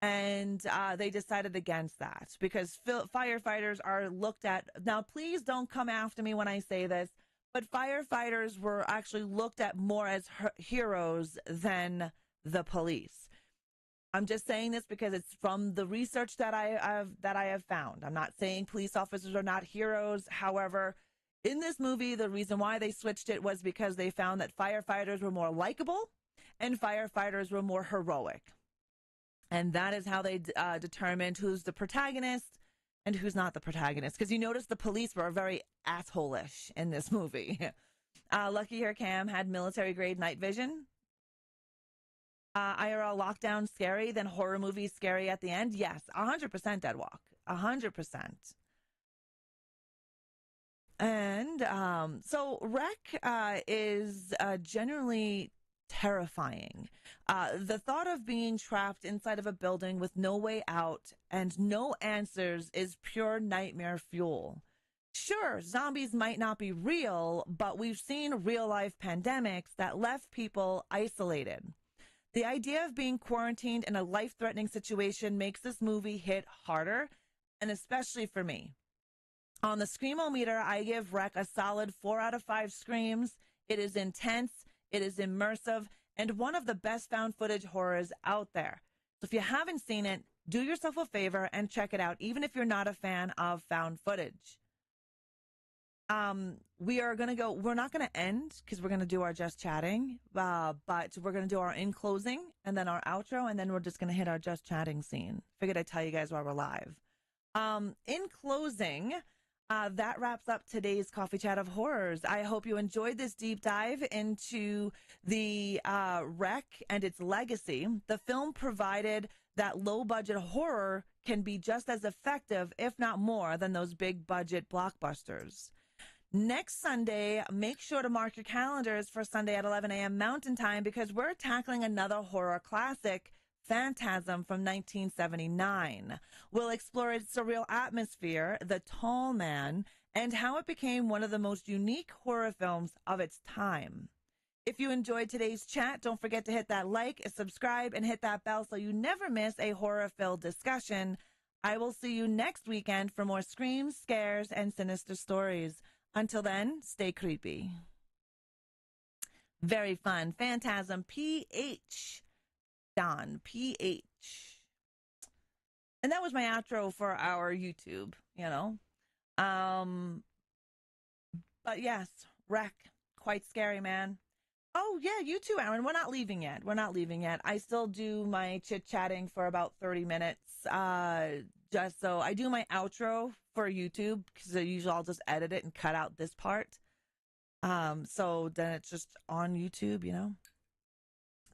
and they decided against that because firefighters are looked at. Now, please don't come after me when I say this, but firefighters were actually looked at more as heroes than the police. I'm just saying this because it's from the research that I have found. I'm not saying police officers are not heroes. However, in this movie, the reason why they switched it was because they found that firefighters were more likable and firefighters were more heroic. And that is how they determined who's the protagonist and who's not the protagonist. Because you notice the police were very asshole-ish in this movie. Lucky Hair Cam had military-grade night vision. IRL lockdown scary, then horror movies scary at the end? Yes, 100% Deadwalk. 100%. And so Rec is generally terrifying. The thought of being trapped inside of a building with no way out and no answers is pure nightmare fuel. Sure, zombies might not be real, but we've seen real life pandemics that left people isolated. The idea of being quarantined in a life threatening situation makes this movie hit harder, and especially for me. On the Screamometer, I give Rec a solid 4 out of 5 screams. It is intense, it is immersive, and one of the best found footage horrors out there. So if you haven't seen it, do yourself a favor and check it out, even if you're not a fan of found footage. We're not going to end because we're going to do our just chatting, but we're going to do our in closing and then our outro, and then we're just going to hit our just chatting scene. Figured I'd tell you guys while we're live. In closing, that wraps up today's Coffee Chat of Horrors. I hope you enjoyed this deep dive into the Rec and its legacy. The film provided that low-budget horror can be just as effective, if not more, than those big-budget blockbusters. Next Sunday, make sure to mark your calendars for Sunday at 11 a.m. Mountain Time because we're tackling another horror classic, Phantasm from 1979. We'll explore its surreal atmosphere, the tall man, and how it became one of the most unique horror films of its time. If you enjoyed today's chat, don't forget to hit that like, subscribe, and hit that bell so you never miss a horror-filled discussion. I will see you next weekend for more screams, scares, and sinister stories. Until then, stay creepy. Very fun. Phantasm, PH. Don, PH. And that was my outro for our YouTube, But yes, Rec, quite scary, man. Oh, yeah, you too, Aaron. We're not leaving yet. I still do my chit-chatting for about 30 minutes. Just so I do my outro for YouTube because usually I'll just edit it and cut out this part. So then it's just on YouTube,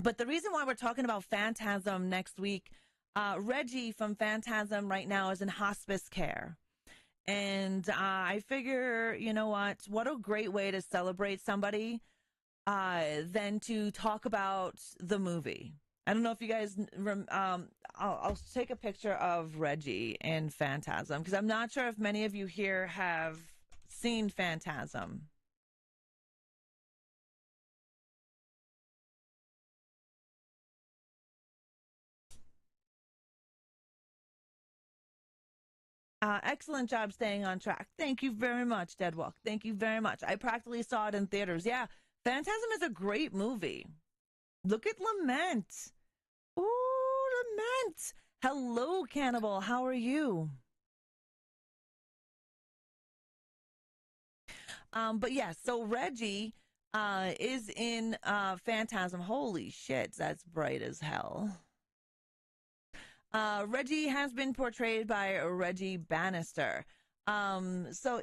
But the reason why we're talking about Phantasm next week, Reggie from Phantasm right now is in hospice care. And I figure, what a great way to celebrate somebody than to talk about the movie. I don't know if you guys, I'll take a picture of Reggie in Phantasm because I'm not sure if many of you here have seen Phantasm. Excellent job staying on track. Thank you very much, Deadwalk. Thank you very much. I practically saw it in theaters. Yeah, Phantasm is a great movie. Look at Lament. Ooh, Lament. Hello, Cannibal. How are you? But yes, so Reggie is in Phantasm. Holy shit, that's bright as hell. Reggie has been portrayed by Reggie Bannister. So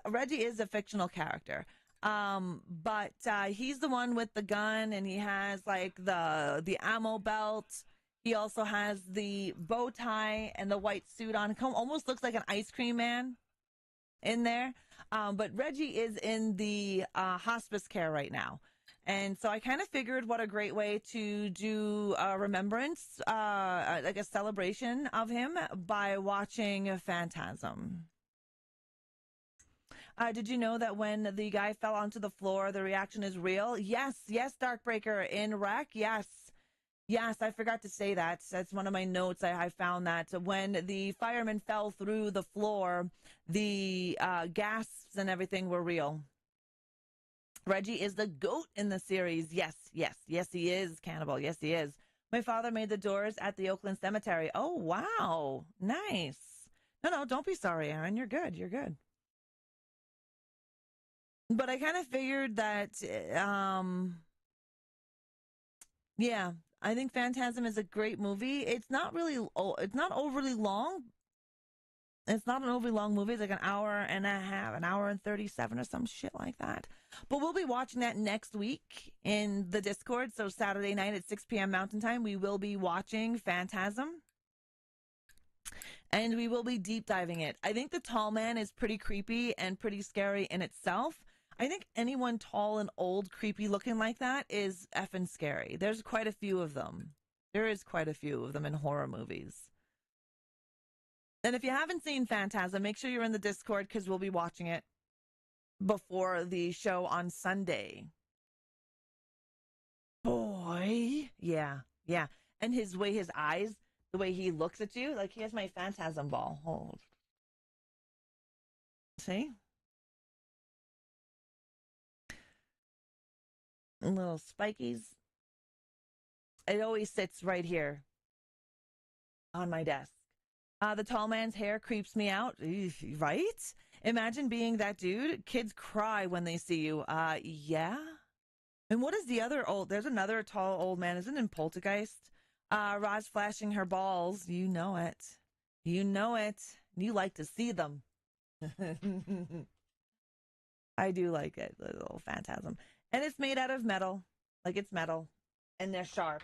Reggie is a fictional character. But he's the one with the gun and he has like the ammo belt. He also has the bow tie and the white suit on. Almost looks like an ice cream man in there. But Reggie is in the hospice care right now. And so I kind of figured what a great way to do a remembrance, like a celebration of him by watching Phantasm. Did you know that when the guy fell onto the floor, the reaction is real? Yes, Darkbreaker in Rec. Yes, I forgot to say that. That's one of my notes. I found that when the fireman fell through the floor, the gasps and everything were real. Reggie is the goat in the series. Yes, he is, Cannibal. Yes, he is. My father made the doors at the Oakland Cemetery. Oh, wow. Nice. No, don't be sorry, Aaron. You're good. But I kind of figured that, yeah, I think Phantasm is a great movie. It's not overly long. It's not an overly long movie. It's like an hour and a half, an hour and 37 or some shit like that. But we'll be watching that next week in the Discord. So Saturday night at 6 p.m. Mountain Time, we will be watching Phantasm. And we will be deep diving it. I think the tall man is pretty creepy and pretty scary in itself. I think anyone tall and old, creepy looking like that is effing scary. There's quite a few of them. There is quite a few of them in horror movies. And if you haven't seen Phantasm, make sure you're in the Discord because we'll be watching it before the show on Sunday. Boy. Yeah. And his eyes, the way he looks at you, like he has my Phantasm ball. Hold. See? Little spikies. It always sits right here on my desk. The tall man's hair creeps me out, right? Imagine being that dude. Kids cry when they see you. Yeah. And what is the other old? There's another tall old man. Isn't it in Poltergeist? Roz flashing her balls. You know it. You know it. You like to see them. I do like it. The little Phantasm. And it's made out of metal. Like it's metal. And they're sharp.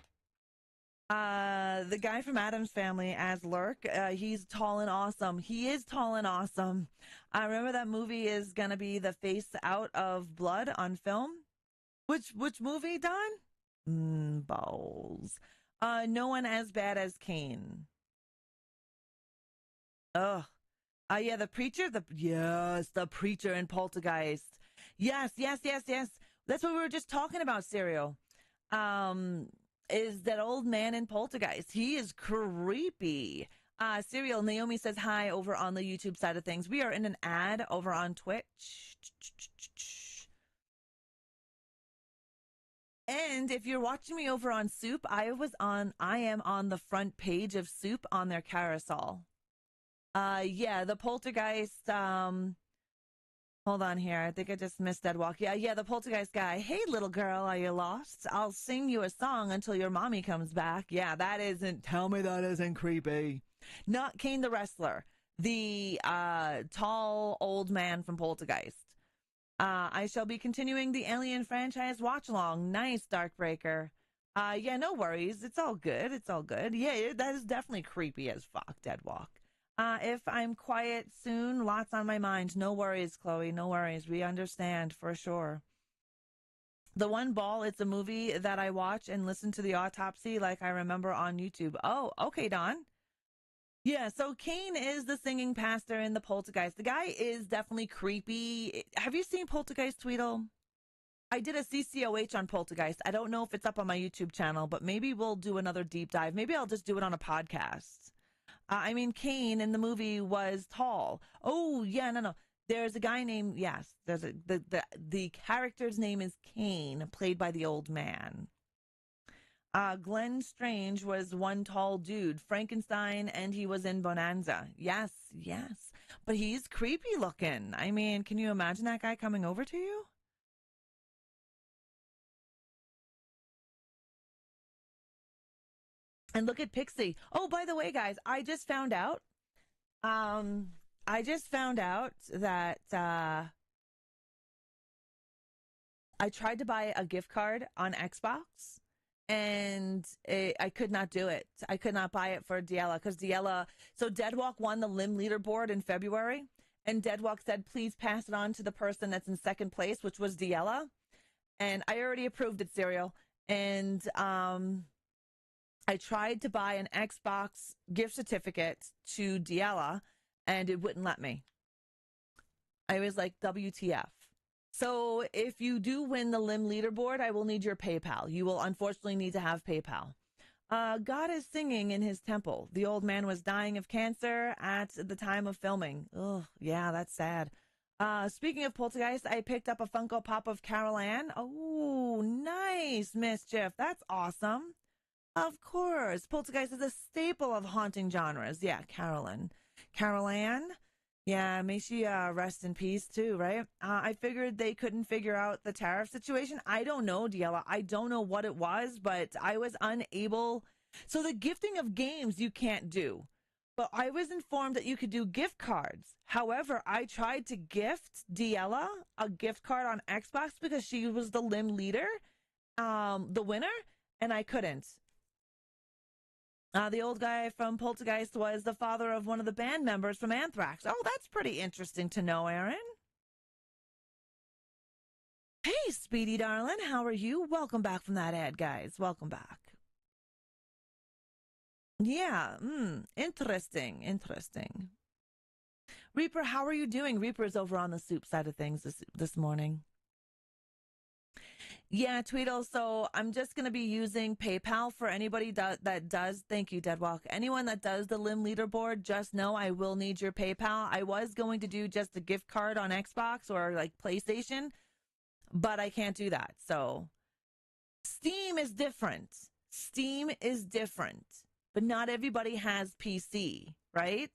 The guy from Addams Family as Lurk, he's tall and awesome. He is tall and awesome. I remember that movie is gonna be The Face Out of Blood on film. Which movie, Don? Balls. No one as bad as Kane. Ugh. Yeah, the preacher. The preacher in Poltergeist. Yes. That's what we were just talking about, Serial. Is that old man in Poltergeist. He is creepy. Serial, Naomi says hi over on the YouTube side of things. We are in an ad over on Twitch. And if you're watching me over on Soup, I am on the front page of Soup on their carousel. Yeah, the Poltergeist, hold on here. I think I just missed Dead Walk. Yeah, the Poltergeist guy. Hey, little girl, are you lost? I'll sing you a song until your mommy comes back. Yeah, tell me that isn't creepy. Not Kane the Wrestler. The tall old man from Poltergeist. I shall be continuing the Alien franchise watch along. Nice, Darkbreaker. Yeah, no worries. It's all good. Yeah, that is definitely creepy as fuck, Dead Walk. If I'm quiet soon, lots on my mind. No worries, Chloe. No worries. We understand for sure. The One Ball, it's a movie that I watch and listen to the autopsy like I remember on YouTube. Oh, okay, Don. Yeah, so Kane is the singing pastor in the Poltergeist. The guy is definitely creepy. Have you seen Poltergeist, Tweedle? I did a CCOH on Poltergeist. I don't know if it's up on my YouTube channel, but maybe we'll do another deep dive. Maybe I'll just do it on a podcast. I mean, Kane in the movie was tall. Oh, yeah, no. There's a guy named, yes, the character's name is Kane, played by the old man. Glenn Strange was one tall dude, Frankenstein, and he was in Bonanza. Yes. But he's creepy looking. I mean, can you imagine that guy coming over to you? And look at Pixie. Oh, by the way, guys, I just found out that I tried to buy a gift card on Xbox and I could not do it. I could not buy it for Diella because so Deadwalk won the Limb leaderboard in February, and Deadwalk said, please pass it on to the person that's in second place, which was Diella. And I already approved it, Serial. And I tried to buy an Xbox gift certificate to Diella, and it wouldn't let me. I was like, WTF. So if you do win the Limb leaderboard, I will need your PayPal. You will unfortunately need to have PayPal. God is singing in his temple. The old man was dying of cancer at the time of filming. Oh, yeah, that's sad. Speaking of Poltergeist, I picked up a Funko Pop of Carol Ann. Oh, nice, Mischief. That's awesome. Of course. Poltergeist is a staple of haunting genres. Yeah, Carol Ann. Yeah, may she rest in peace too, right? I figured they couldn't figure out the tariff situation. I don't know, Diella. I don't know what it was, but I was unable. So the gifting of games you can't do. But I was informed that you could do gift cards. However, I tried to gift Diella a gift card on Xbox because she was the limb leader, the winner, and I couldn't. The old guy from Poltergeist was the father of one of the band members from Anthrax. Oh, that's pretty interesting to know, Aaron. Hey, Speedy darling, how are you? Welcome back from that ad, guys. Welcome back. Yeah, interesting. Reaper, how are you doing? Reaper's over on the soup side of things this morning. Yeah, Tweedle, so I'm just going to be using PayPal for anybody that does. Thank you, Deadwalk. Anyone that does the limb leaderboard, just know I will need your PayPal. I was going to do just a gift card on Xbox or like PlayStation, but I can't do that. So Steam is different. But not everybody has PC, right?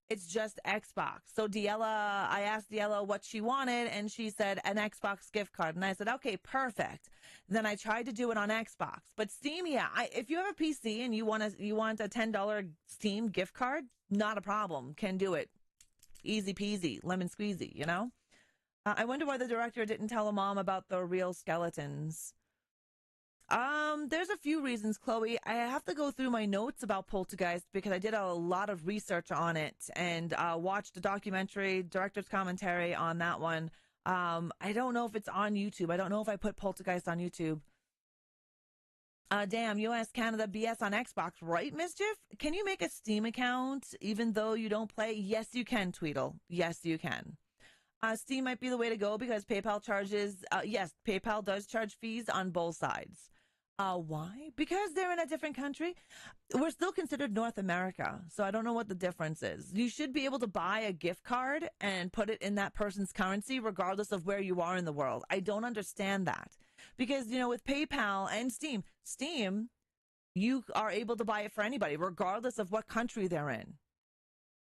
It's just Xbox. So I asked Diella what she wanted, and she said an Xbox gift card. And I said, okay, perfect. Then I tried to do it on Xbox. But Steam, yeah, if you have a PC and you want a $10 Steam gift card, not a problem. Can do it. Easy peasy, lemon squeezy, you know? I wonder why the director didn't tell a mom about the real skeletons. There's a few reasons, Chloe. I have to go through my notes about Poltergeist because I did a lot of research on it and watched a documentary, director's commentary on that one. I don't know if it's on YouTube. I don't know if I put Poltergeist on YouTube. Damn, US, Canada, BS on Xbox, right, Mischief? Can you make a Steam account even though you don't play? Yes, you can, Tweedle. Yes, you can. Steam might be the way to go because PayPal charges, yes, PayPal does charge fees on both sides. Why? Because they're in a different country. We're still considered North America, so I don't know what the difference is. You should be able to buy a gift card and put it in that person's currency regardless of where you are in the world. I don't understand that. Because, you know, with PayPal and Steam, you are able to buy it for anybody, regardless of what country they're in,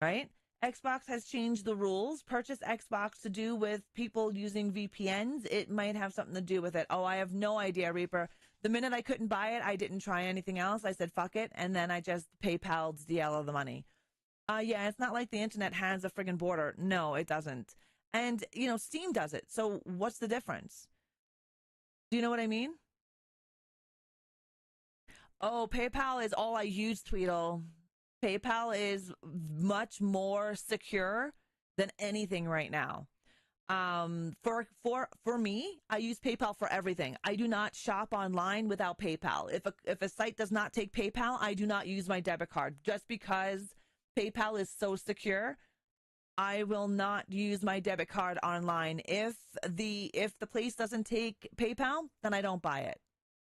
right? Xbox has changed the rules. Purchase Xbox to do with people using VPNs. It might have something to do with it. Oh, I have no idea, Reaper. The minute I couldn't buy it, I didn't try anything else. I said, fuck it. And then I just PayPal'd Diella the money. Yeah, it's not like the internet has a friggin' border. No, it doesn't. And, you know, Steam does it. So what's the difference? Do you know what I mean? Oh, PayPal is all I use, Tweedle. PayPal is much more secure than anything right now. For me, I use PayPal for everything. I do not shop online without PayPal. If a site does not take PayPal, I do not use my debit card. Just because PayPal is so secure, I will not use my debit card online. If the place doesn't take PayPal, then I don't buy it.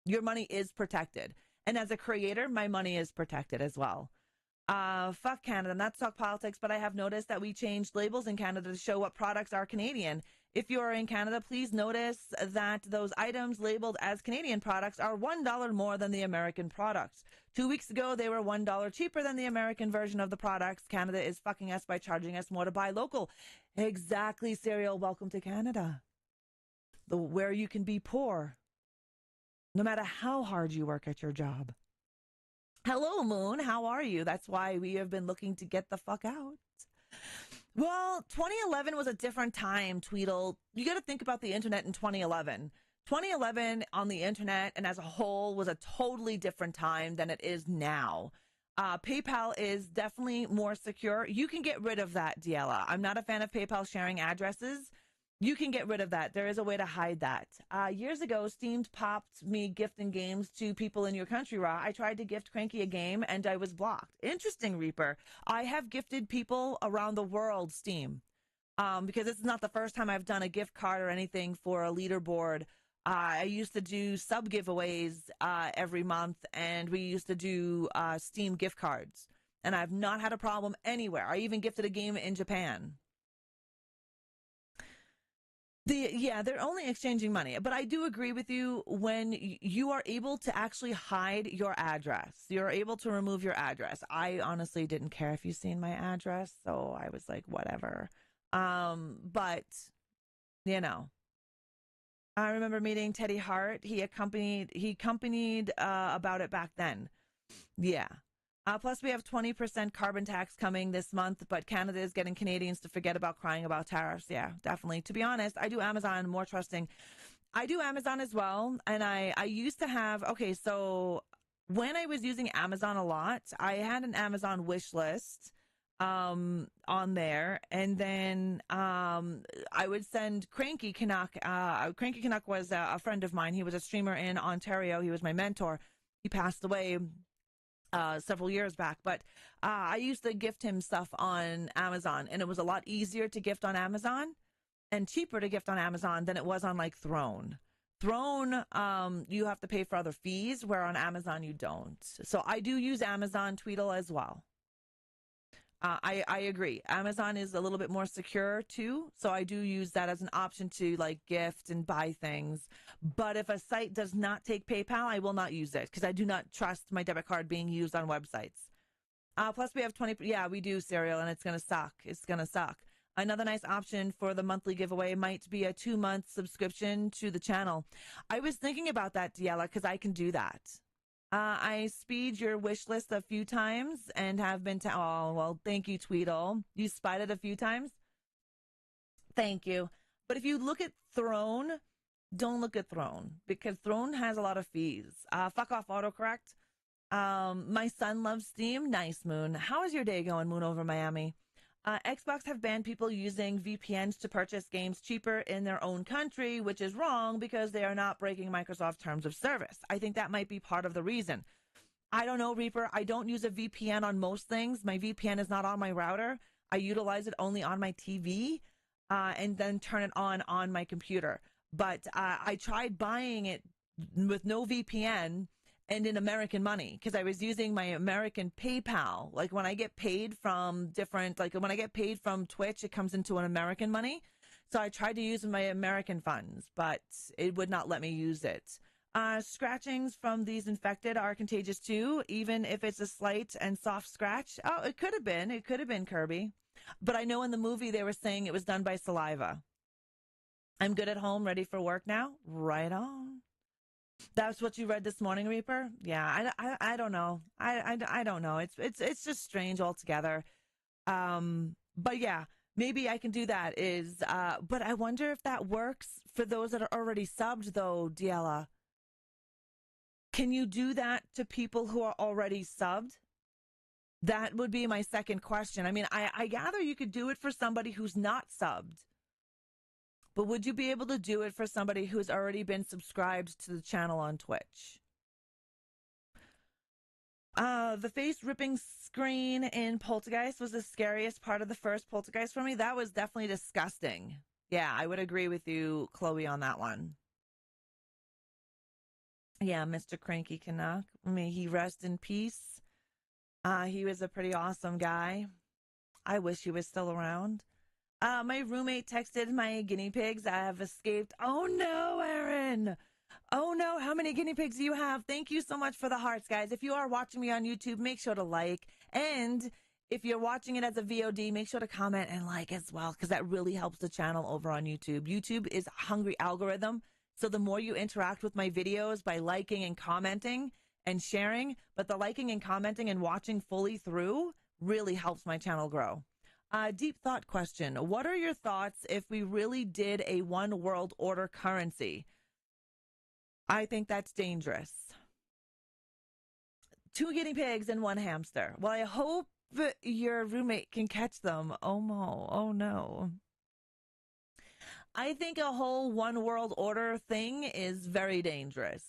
Your money is protected. And as a creator, my money is protected as well. Fuck Canada, not talk politics, but I have noticed that we changed labels in Canada to show what products are Canadian. If you are in Canada, please notice that those items labeled as Canadian products are $1 more than the American products. 2 weeks ago, they were $1 cheaper than the American version of the products. Canada is fucking us by charging us more to buy local. Exactly, Serial. Welcome to Canada. Where you can be poor, no matter how hard you work at your job. Hello, Moon. How are you? That's why we have been looking to get the fuck out. Well, 2011 was a different time, Tweedle. You got to think about the internet in 2011. 2011 on the internet and as a whole was a totally different time than it is now. PayPal is definitely more secure. You can get rid of that, Diella. I'm not a fan of PayPal sharing addresses. You can get rid of that. There is a way to hide that. Years ago, Steam popped me gifting games to people in your country, Ra. I tried to gift Cranky a game, and I was blocked. Interesting, Reaper. I have gifted people around the world Steam, because this is not the first time I've done a gift card or anything for a leaderboard. I used to do sub giveaways every month, and we used to do Steam gift cards. And I've not had a problem anywhere. I even gifted a game in Japan. They're only exchanging money, but I do agree with you when you are able to actually hide your address. You're able to remove your address. I honestly didn't care if you seen my address, so I was like, whatever. But you know, I remember meeting Teddy Hart. He accompanied about it back then. Yeah. Plus, we have 20% carbon tax coming this month, but Canada is getting Canadians to forget about crying about tariffs. Yeah, definitely. To be honest, I do Amazon more trusting. I do Amazon as well. And I used to have, okay, so when I was using Amazon a lot, I had an Amazon wish list on there. And then I would send Cranky Canuck. Cranky Canuck was a friend of mine. He was a streamer in Ontario. He was my mentor. He passed away several years back, but I used to gift him stuff on Amazon, and it was a lot easier to gift on Amazon and cheaper to gift on Amazon than it was on like Throne. Throne, you have to pay for other fees, where on Amazon you don't. So I do use Amazon Tweedle as well. I agree. Amazon is a little bit more secure too. So I do use that as an option to like gift and buy things. But if a site does not take PayPal, I will not use it because I do not trust my debit card being used on websites. Plus we have 20. Yeah, we do, Serial, and it's going to suck. It's going to suck. Another nice option for the monthly giveaway might be a 2-month subscription to the channel. I was thinking about that, Diella, because I can do that. I speed your wish list a few times and have been oh, well, thank you, Tweedle. You spied it a few times? Thank you. But if you look at Throne, don't look at Throne because Throne has a lot of fees. Fuck off autocorrect. My son loves Steam. Nice, Moon. How is your day going, Moon over Miami? Xbox have banned people using VPNs to purchase games cheaper in their own country, which is wrong because they are not breaking Microsoft terms of service. I think that might be part of the reason. I don't know, Reaper. I don't use a VPN on most things. My VPN is not on my router. I utilize it only on my TV and then turn it on my computer. But I tried buying it with no VPN and in American money because I was using my American PayPal. Like when I get paid from different, like when I get paid from Twitch, it comes into an American money. So I tried to use my American funds, but it would not let me use it. Scratchings from these infected are contagious too, even if it's a slight and soft scratch. Oh, it could have been. It could have been, Kirby. But I know in the movie they were saying it was done by saliva. I'm good at home, ready for work now. Right on. That's what you read this morning, Reaper? Yeah, I don't know. I don't know. It's just strange altogether. But yeah, maybe I can do that but I wonder if that works for those that are already subbed though, Diella. Can you do that to people who are already subbed? That would be my second question. I mean, I gather you could do it for somebody who's not subbed. But would you be able to do it for somebody who's already been subscribed to the channel on Twitch? The face ripping screen in Poltergeist was the scariest part of the first Poltergeist for me. That was definitely disgusting. Yeah, I would agree with you, Chloe, on that one. Yeah, Mr. Cranky Canuck. May he rest in peace. He was a pretty awesome guy. I wish he was still around. My roommate texted my guinea pigs. I have escaped. Oh no, Aaron. Oh no, how many guinea pigs do you have? Thank you so much for the hearts, guys. If you are watching me on YouTube, make sure to like. And if you're watching it as a VOD, make sure to comment and like as well, because that really helps the channel over on YouTube. YouTube is a hungry algorithm. So the more you interact with my videos by liking and commenting and sharing, but the liking and commenting and watching fully through really helps my channel grow. Deep thought question. What are your thoughts if we really did a one world order currency? I think that's dangerous. 2 guinea pigs and 1 hamster. Well, I hope your roommate can catch them. Oh no. I think a whole one world order thing is very dangerous.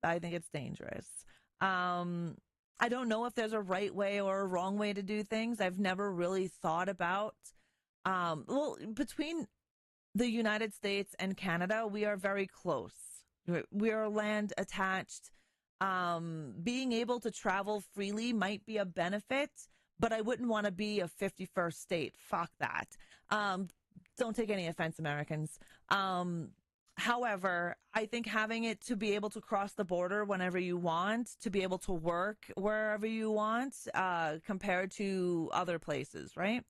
I think it's dangerous. I don't know if there's a right way or a wrong way to do things. I've never really thought about, between the United States and Canada, we are very close. We are land attached. Being able to travel freely might be a benefit, but I wouldn't want to be a 51st state. Fuck that. Don't take any offense, Americans. However, I think having it to be able to cross the border whenever you want, to be able to work wherever you want, compared to other places, right?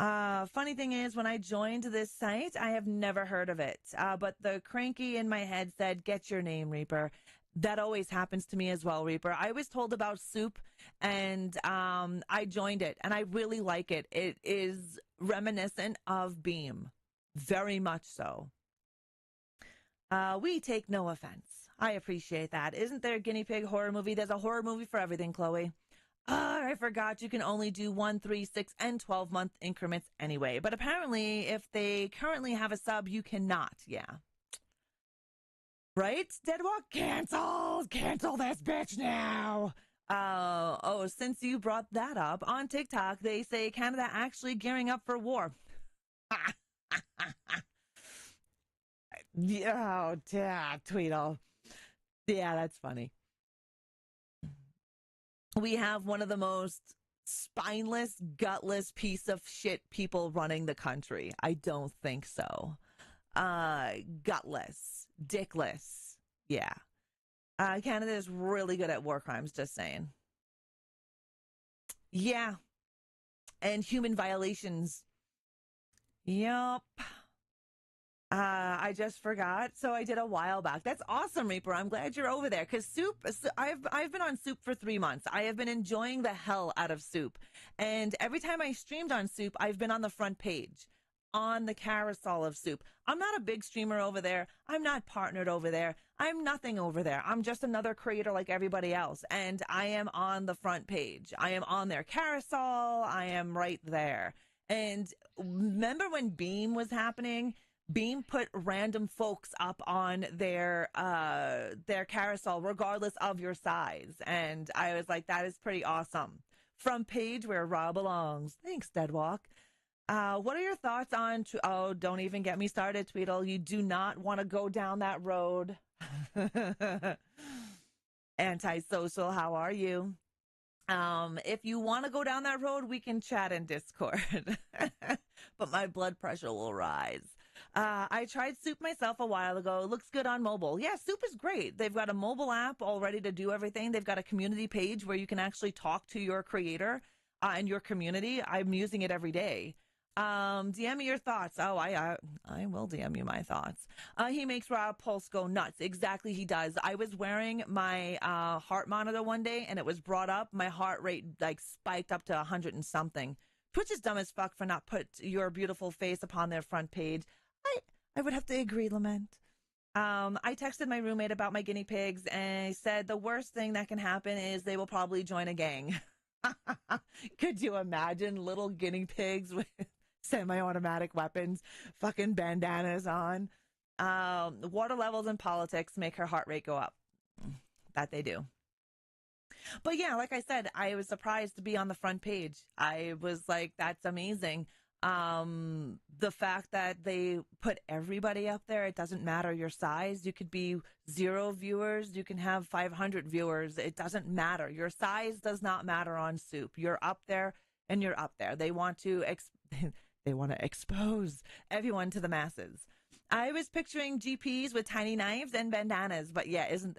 Funny thing is, when I joined this site, I have never heard of it. But the cranky in my head said, get your name, Reaper. That always happens to me as well, Reaper. I was told about Soup, and I joined it, and I really like it. It is reminiscent of Beam, very much so. We take no offense. I appreciate that. Isn't there a guinea pig horror movie? There's a horror movie for everything, Chloe. I forgot you can only do 1, 3, 6, and 12-month increments anyway. But apparently, if they currently have a sub, you cannot. Yeah. Right? Deadwalk cancels. Cancel this bitch now. Since you brought that up, on TikTok, they say Canada actually gearing up for war. Yeah, Tweedle. Yeah, that's funny. We have one of the most spineless, gutless piece of shit people running the country. I don't think so. Gutless, dickless. Yeah. Canada is really good at war crimes, just saying. Yeah. And human violations. Yup. I just forgot. So I did a while back. That's awesome, Reaper. I'm glad you're over there. Because Soup, I've been on Soup for 3 months. I have been enjoying the hell out of Soup. And every time I streamed on Soup, I've been on the front page, on the carousel of Soup. I'm not a big streamer over there. I'm not partnered over there. I'm nothing over there. I'm just another creator like everybody else. And I am on the front page. I am on their carousel. I am right there. And remember when Beam was happening? Beam put random folks up on their carousel, regardless of your size. And I was like, that is pretty awesome. Front page where Ra belongs. Thanks, Deadwalk. What are your thoughts on... Oh, don't even get me started, Tweedle. You do not want to go down that road. Antisocial, how are you? If you want to go down that road, we can chat in Discord. But my blood pressure will rise. I tried Soup myself a while ago. It looks good on mobile. Yeah, Soup is great. They've got a mobile app all ready to do everything. They've got a community page where you can actually talk to your creator and your community. I'm using it every day. DM me your thoughts. Oh, I will DM you my thoughts. He makes raw pulse go nuts. Exactly, he does. I was wearing my heart monitor one day, and it was brought up. My heart rate like spiked up to 100 and something. Twitch is dumb as fuck for not put your beautiful face upon their front page. I would have to agree, Lament. I texted my roommate about my guinea pigs, and I said the worst thing that can happen is they will probably join a gang. Could you imagine little guinea pigs with semi-automatic weapons, fucking bandanas on? Water levels in politics make her heart rate go up. That they do. But yeah, like I said, I was surprised to be on the front page. I was like, that's amazing. The fact that they put everybody up there, it doesn't matter your size. You could be 0 viewers. You can have 500 viewers. It doesn't matter. Your size does not matter on Soup. You're up there and you're up there. They want to expose everyone to the masses. I was picturing GPs with tiny knives and bandanas, but yeah, isn't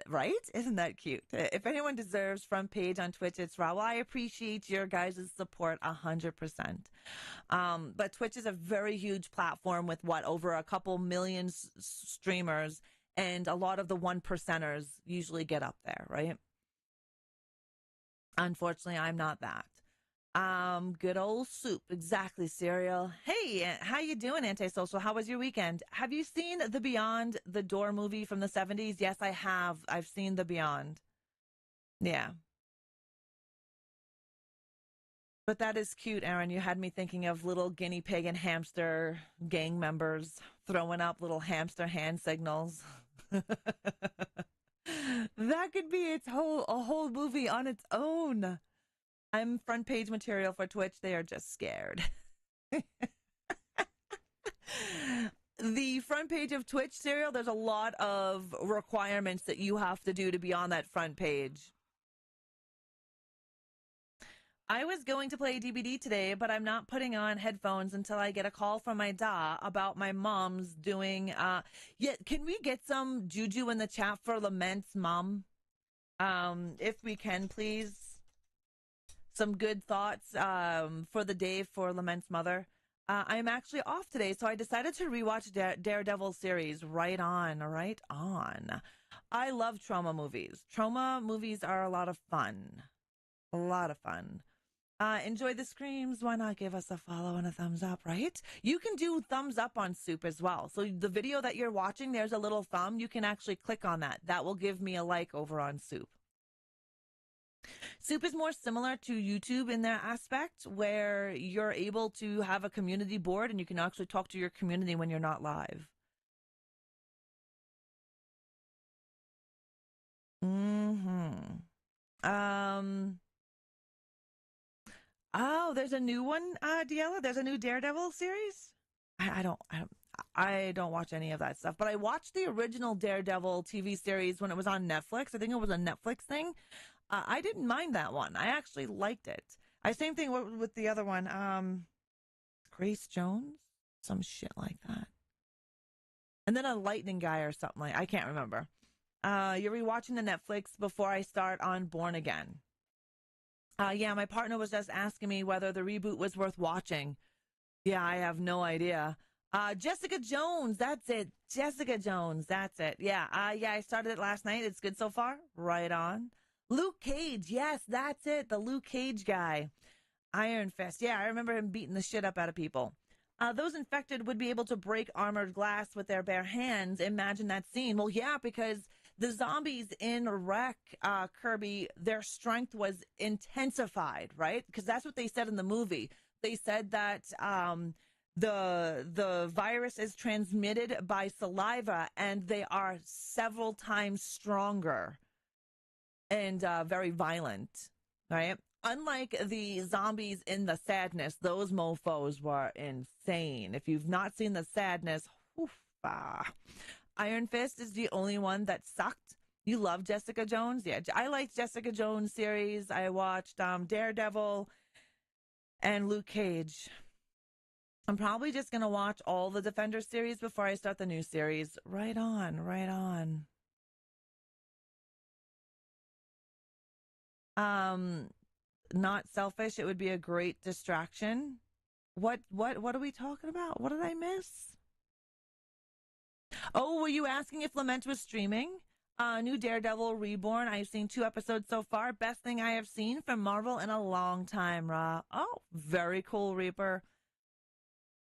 that cute? If anyone deserves front page on Twitch, it's Ra. Well, I appreciate your guys' support 100%. But Twitch is a very huge platform with over a couple million streamers, and a lot of the 1%ers usually get up there, right? Unfortunately, I'm not that. Good old Soup. Exactly, Cereal. Hey, how you doing, Antisocial? How was your weekend? Have you seen the Beyond the Door movie from the 70s? Yes, I have. I've seen the Beyond. Yeah. But that is cute, Aaron. You had me thinking of little guinea pig and hamster gang members throwing up little hamster hand signals. That could be a whole movie on its own. I'm front page material for Twitch. They are just scared. The front page of Twitch, Serial, there's a lot of requirements that you have to do to be on that front page. I was going to play DBD today, but I'm not putting on headphones until I get a call from my da about my mom's doing... can we get some juju in the chat for Lament's mom? If we can, please. Some good thoughts for the day for Lament's mother. I'm actually off today, so I decided to rewatch Daredevil series. Right on. I love trauma movies. Trauma movies are a lot of fun. A lot of fun. Enjoy the screams. Why not give us a follow and a thumbs up, right? You can do thumbs up on Soup as well. So the video that you're watching, there's a little thumb. You can actually click on that. That will give me a like over on Soup. Soup is more similar to YouTube in their aspect, where you're able to have a community board and you can actually talk to your community when you're not live. Oh, there's a new one, Diella. There's a new Daredevil series. I don't watch any of that stuff, but I watched the original Daredevil TV series when it was on Netflix. I think it was a Netflix thing. I didn't mind that one. I actually liked it. Same thing with the other one. Grace Jones, some shit like that. And then a lightning guy or something like, I can't remember. You're rewatching the Netflix before I start on Born Again. Yeah, my partner was just asking me whether the reboot was worth watching. Yeah, I have no idea. Jessica Jones, that's it. Jessica Jones, that's it. Yeah, I started it last night. It's good so far. Right on. Luke Cage, yes, that's it. The Luke Cage guy. Iron Fist. Yeah, I remember him beating the shit up out of people. Those infected would be able to break armored glass with their bare hands. Imagine that scene. Well, yeah, because the zombies in Wreck, Kirby, their strength was intensified, right? Because that's what they said in the movie. They said that the virus is transmitted by saliva, and they are several times stronger and very violent, right? Unlike the zombies in The Sadness, those mofos were insane. If you've not seen The Sadness, Iron Fist is the only one that sucked. You love Jessica Jones? Yeah, I liked Jessica Jones series. I watched Daredevil and Luke Cage. I'm probably just going to watch all the Defender series before I start the new series. Right on, right on. Not selfish. It would be a great distraction. What are we talking about? What did I miss? Oh, were you asking if Lament was streaming? New Daredevil Reborn. I've seen 2 episodes so far. Best thing I have seen from Marvel in a long time, Ra. Oh, very cool, Reaper.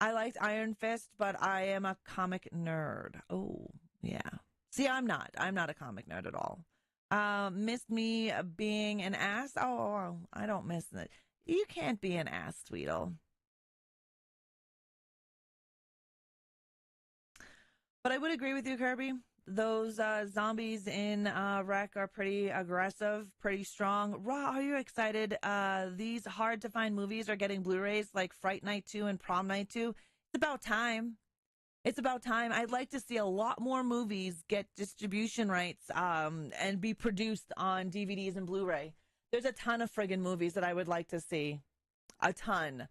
I liked Iron Fist, but I am a comic nerd. Oh, yeah. See, I'm not a comic nerd at all. Missed me being an ass. Oh, I don't miss it. You can't be an ass, Tweedle. But I would agree with you, Kirby. Those zombies in Wreck are pretty aggressive, pretty strong. Raw, are you excited? These hard-to-find movies are getting Blu-rays like Fright Night 2 and Prom Night 2. It's about time. It's about time. I'd like to see a lot more movies get distribution rights and be produced on DVDs and Blu-ray. There's a ton of friggin' movies that I would like to see. A ton.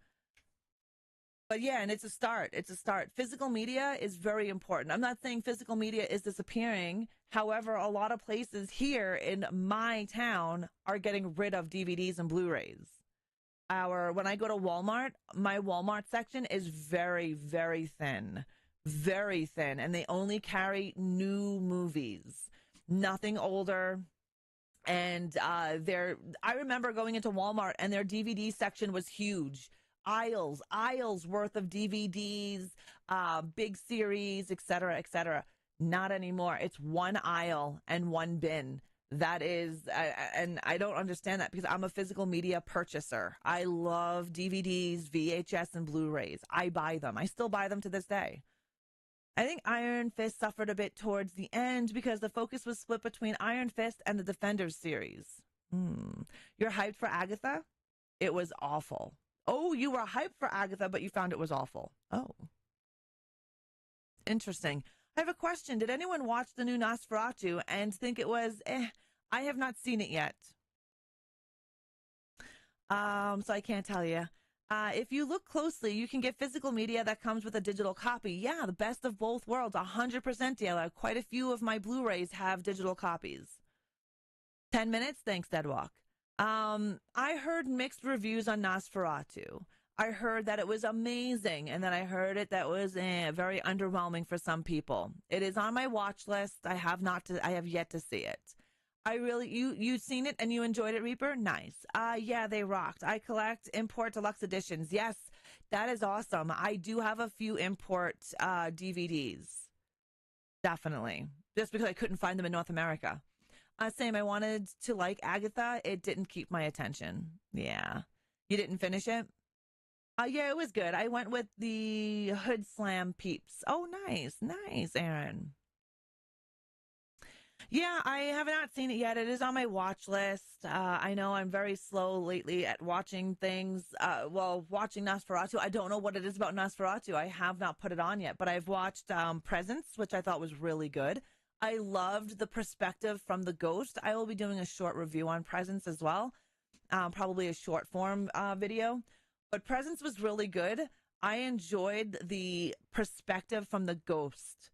But yeah, and it's a start. It's a start. Physical media is very important. I'm not saying physical media is disappearing. However, a lot of places here in my town are getting rid of DVDs and Blu-rays. When I go to Walmart, my Walmart section is very, very thin. Very thin. And they only carry new movies. Nothing older. And I remember going into Walmart and their DVD section was huge. Aisles worth of DVDs, big series, etc., etc. Not anymore. It's one aisle and one bin. That is, and I don't understand that because I'm a physical media purchaser. I love DVDs, VHS, and Blu-rays. I buy them. I still buy them to this day. I think Iron Fist suffered a bit towards the end because the focus was split between Iron Fist and the Defenders series. You're hyped for Agatha? It was awful. Oh, you were hyped for Agatha, but you found it was awful. Oh. Interesting. I have a question. Did anyone watch the new Nosferatu and think it was, I have not seen it yet. So I can't tell you. If you look closely, you can get physical media that comes with a digital copy. Yeah, the best of both worlds, 100%, Diela. Quite a few of my Blu-rays have digital copies. 10 minutes? Thanks, Deadwalk. I heard mixed reviews on Nosferatu. I heard that it was amazing, and then I heard it that was very underwhelming for some people. It is on my watch list. I have yet to see it. You've seen it and you enjoyed it, Reaper? Nice. Yeah, they rocked. I collect import deluxe editions. Yes, that is awesome. I do have a few import DVDs. Definitely. Just because I couldn't find them in North America. Same, I wanted to like Agatha. It didn't keep my attention. Yeah. You didn't finish it? Yeah, it was good. I went with the Hood Slam peeps. Oh, nice. Nice, Aaron. Yeah, I have not seen it yet. It is on my watch list. I know I'm very slow lately at watching things. Watching Nosferatu. I don't know what it is about Nosferatu. I have not put it on yet, but I've watched Presence, which I thought was really good. I loved the perspective from the ghost. I will be doing a short review on Presence as well, probably a short form video. But Presence was really good. I enjoyed the perspective from the ghost.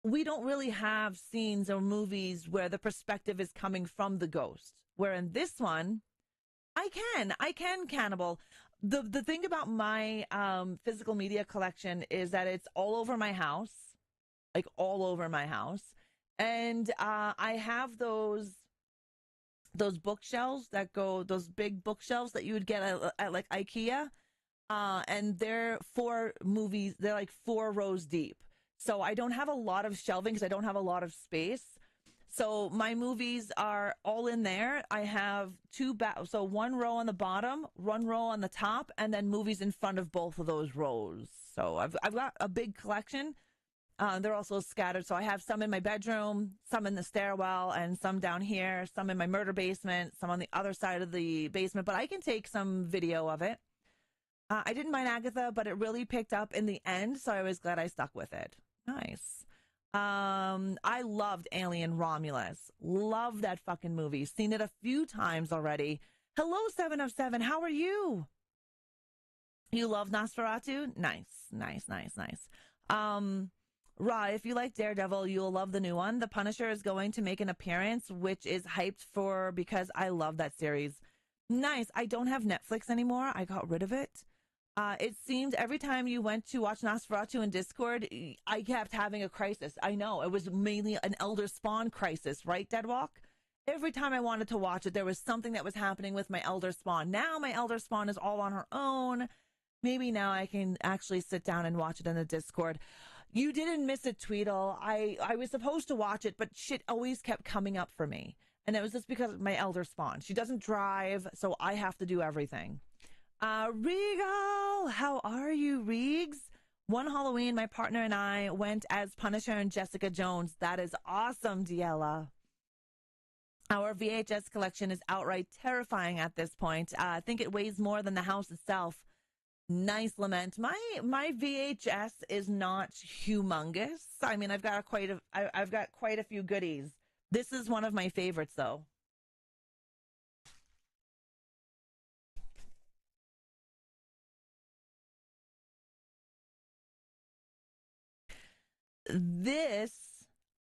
We don't really have scenes or movies where the perspective is coming from the ghost. Where in this one, I can cannibal. The thing about my physical media collection is that it's all over my house, like all over my house. And I have those bookshelves those big bookshelves that you would get at like IKEA. And they're 4 movies. They're like 4 rows deep. So I don't have a lot of shelving because I don't have a lot of space. So my movies are all in there. I have 1 row on the bottom, 1 row on the top, and then movies in front of both of those rows. So I've got a big collection. They're also scattered. So I have some in my bedroom, some in the stairwell, and some down here, some in my murder basement, some on the other side of the basement. But I can take some video of it. I didn't mind Agatha, but it really picked up in the end, so I was glad I stuck with it. Nice. I loved Alien Romulus. Love that fucking movie. Seen it a few times already. Hello, 7 of 7. How are you? You love Nosferatu? Nice. Ra, if you like Daredevil, you'll love the new one. The Punisher is going to make an appearance, which is hyped for because I love that series. Nice. I don't have Netflix anymore. I got rid of it. It seemed every time you went to watch Nosferatu in Discord, I kept having a crisis. I know. It was mainly an Elder Spawn crisis, right, Deadwalk? Every time I wanted to watch it, there was something that was happening with my Elder Spawn. Now my Elder Spawn is all on her own. Maybe now I can actually sit down and watch it in the Discord. You didn't miss it, Tweedle. I was supposed to watch it, but shit always kept coming up for me. And it was just because of my Elder Spawn. She doesn't drive, so I have to do everything. Regal, how are you, Regs? One Halloween, my partner and I went as Punisher and Jessica Jones. That is awesome, Diella. Our VHS collection is outright terrifying at this point. I think it weighs more than the house itself. Nice, Lament. My VHS is not humongous. I mean, I've got quite a few goodies. This is one of my favorites, though. This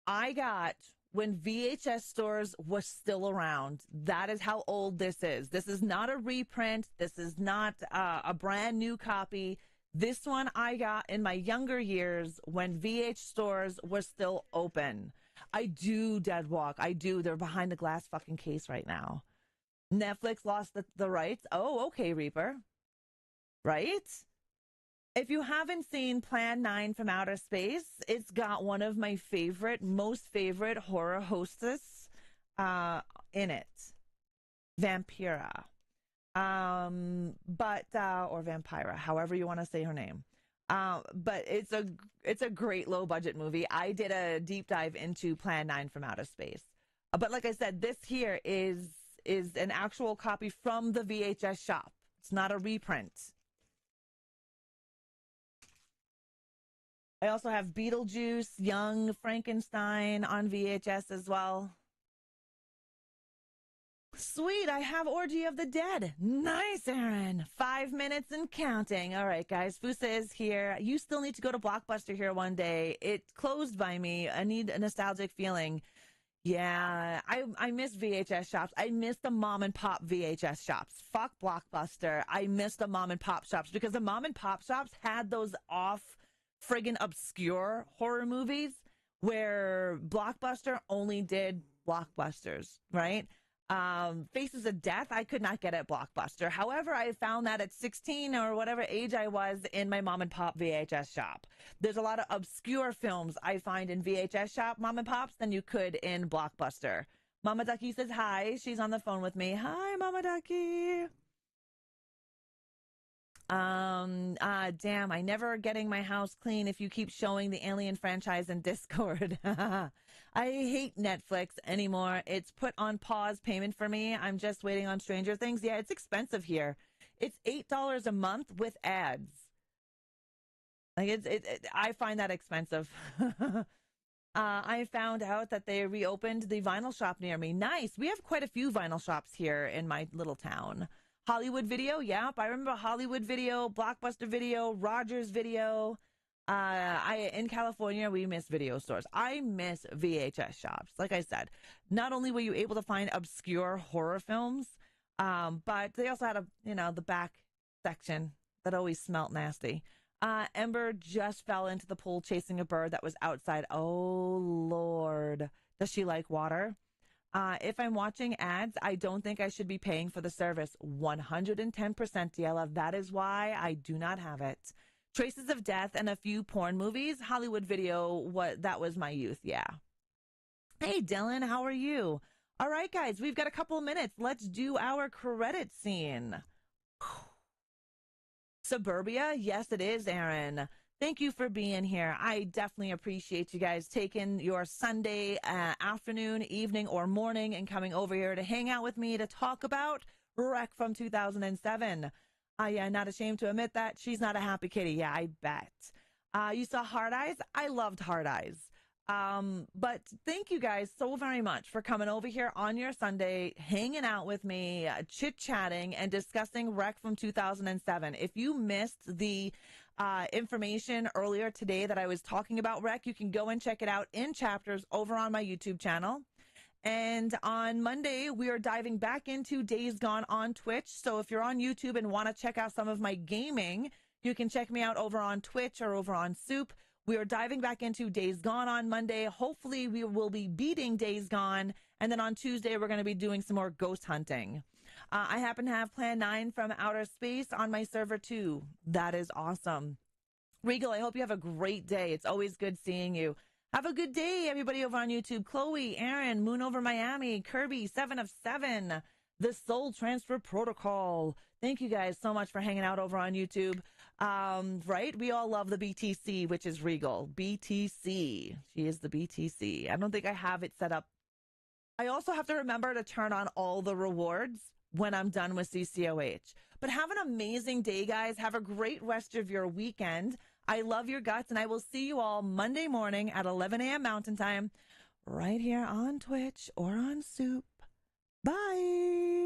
I got when VHS stores was still around. That is how old this is. This is not a reprint. This is not a brand new copy. This one I got in my younger years when VH stores were still open. I do, Deadwalk. I do. They're behind the glass fucking case right now. Netflix lost the rights. Oh, okay, Reaper. Right? If you haven't seen Plan 9 from Outer Space, it's got one of my most favorite horror hostess in it. Vampira. Or Vampira, however you want to say her name. But it's a great low budget movie. I did a deep dive into Plan 9 from Outer Space. But like I said, this here is an actual copy from the VHS shop. It's not a reprint. I also have Beetlejuice, Young Frankenstein on VHS as well. Sweet, I have Orgy of the Dead. Nice, Aaron. 5 minutes and counting. All right, guys, Fusa is here. You still need to go to Blockbuster here one day. It closed by me. I need a nostalgic feeling. Yeah, I miss VHS shops. I miss the mom and pop VHS shops. Fuck Blockbuster. I miss the mom and pop shops because the mom and pop shops had those off friggin' obscure horror movies where Blockbuster only did blockbusters, right? Faces of Death, I could not get at Blockbuster. However, I found that at 16 or whatever age I was in my mom and pop VHS shop. There's a lot of obscure films I find in VHS shop mom and pops than you could in Blockbuster. Mama Ducky says hi. She's on the phone with me. Hi, Mama Ducky. Damn, I never getting my house clean if you keep showing the Alien franchise in Discord. I hate Netflix anymore. It's put on pause payment for me. I'm just waiting on Stranger Things. Yeah, it's expensive here. It's $8 a month with ads. Like I find that expensive. I found out that they reopened the vinyl shop near me. Nice. We have quite a few vinyl shops here in my little town. Hollywood Video, yep. I remember Hollywood Video, Blockbuster Video, Rogers Video. In California, we miss video stores. I miss VHS shops. Like I said, not only were you able to find obscure horror films, but they also had the back section that always smelt nasty. Ember just fell into the pool chasing a bird that was outside. Oh, Lord. Does she like water? If I'm watching ads, I don't think I should be paying for the service. 110%, Diella. That is why I do not have it. Traces of Death and a few porn movies. Hollywood Video, that was my youth, yeah. Hey, Dylan, how are you? All right, guys, we've got a couple of minutes. Let's do our credit scene. Suburbia? Yes, it is, Aaron. Thank you for being here. I definitely appreciate you guys taking your Sunday afternoon, evening, or morning and coming over here to hang out with me to talk about Wreck from 2007. Yeah, not ashamed to admit that. She's not a happy kitty. Yeah, I bet. You saw Hard Eyes? I loved Hard Eyes. But thank you guys so very much for coming over here on your Sunday, hanging out with me, chit-chatting, and discussing Wreck from 2007. If you missed the information earlier today that I was talking about Wreck, you can go and check it out in chapters over on my YouTube channel. And on Monday, we are diving back into Days Gone on Twitch. So if you're on YouTube and want to check out some of my gaming, you can check me out over on Twitch or over on Soup. We are diving back into Days Gone on Monday. Hopefully, we will be beating Days Gone. And then on Tuesday, we're going to be doing some more ghost hunting. I happen to have Plan 9 from Outer Space on my server, too. That is awesome. Regal, I hope you have a great day. It's always good seeing you. Have a good day, everybody over on YouTube. Chloe, Aaron, Moon Over Miami, Kirby, 7 of 7, The Soul Transfer Protocol. Thank you guys so much for hanging out over on YouTube. Right? We all love the BTC, which is Regal. BTC. She is the BTC. I don't think I have it set up. I also have to remember to turn on all the rewards when I'm done with CCOH. But have an amazing day, guys. Have a great rest of your weekend. I love your guts, and I will see you all Monday morning at 11 a.m. Mountain Time right here on Twitch or on Soup. Bye.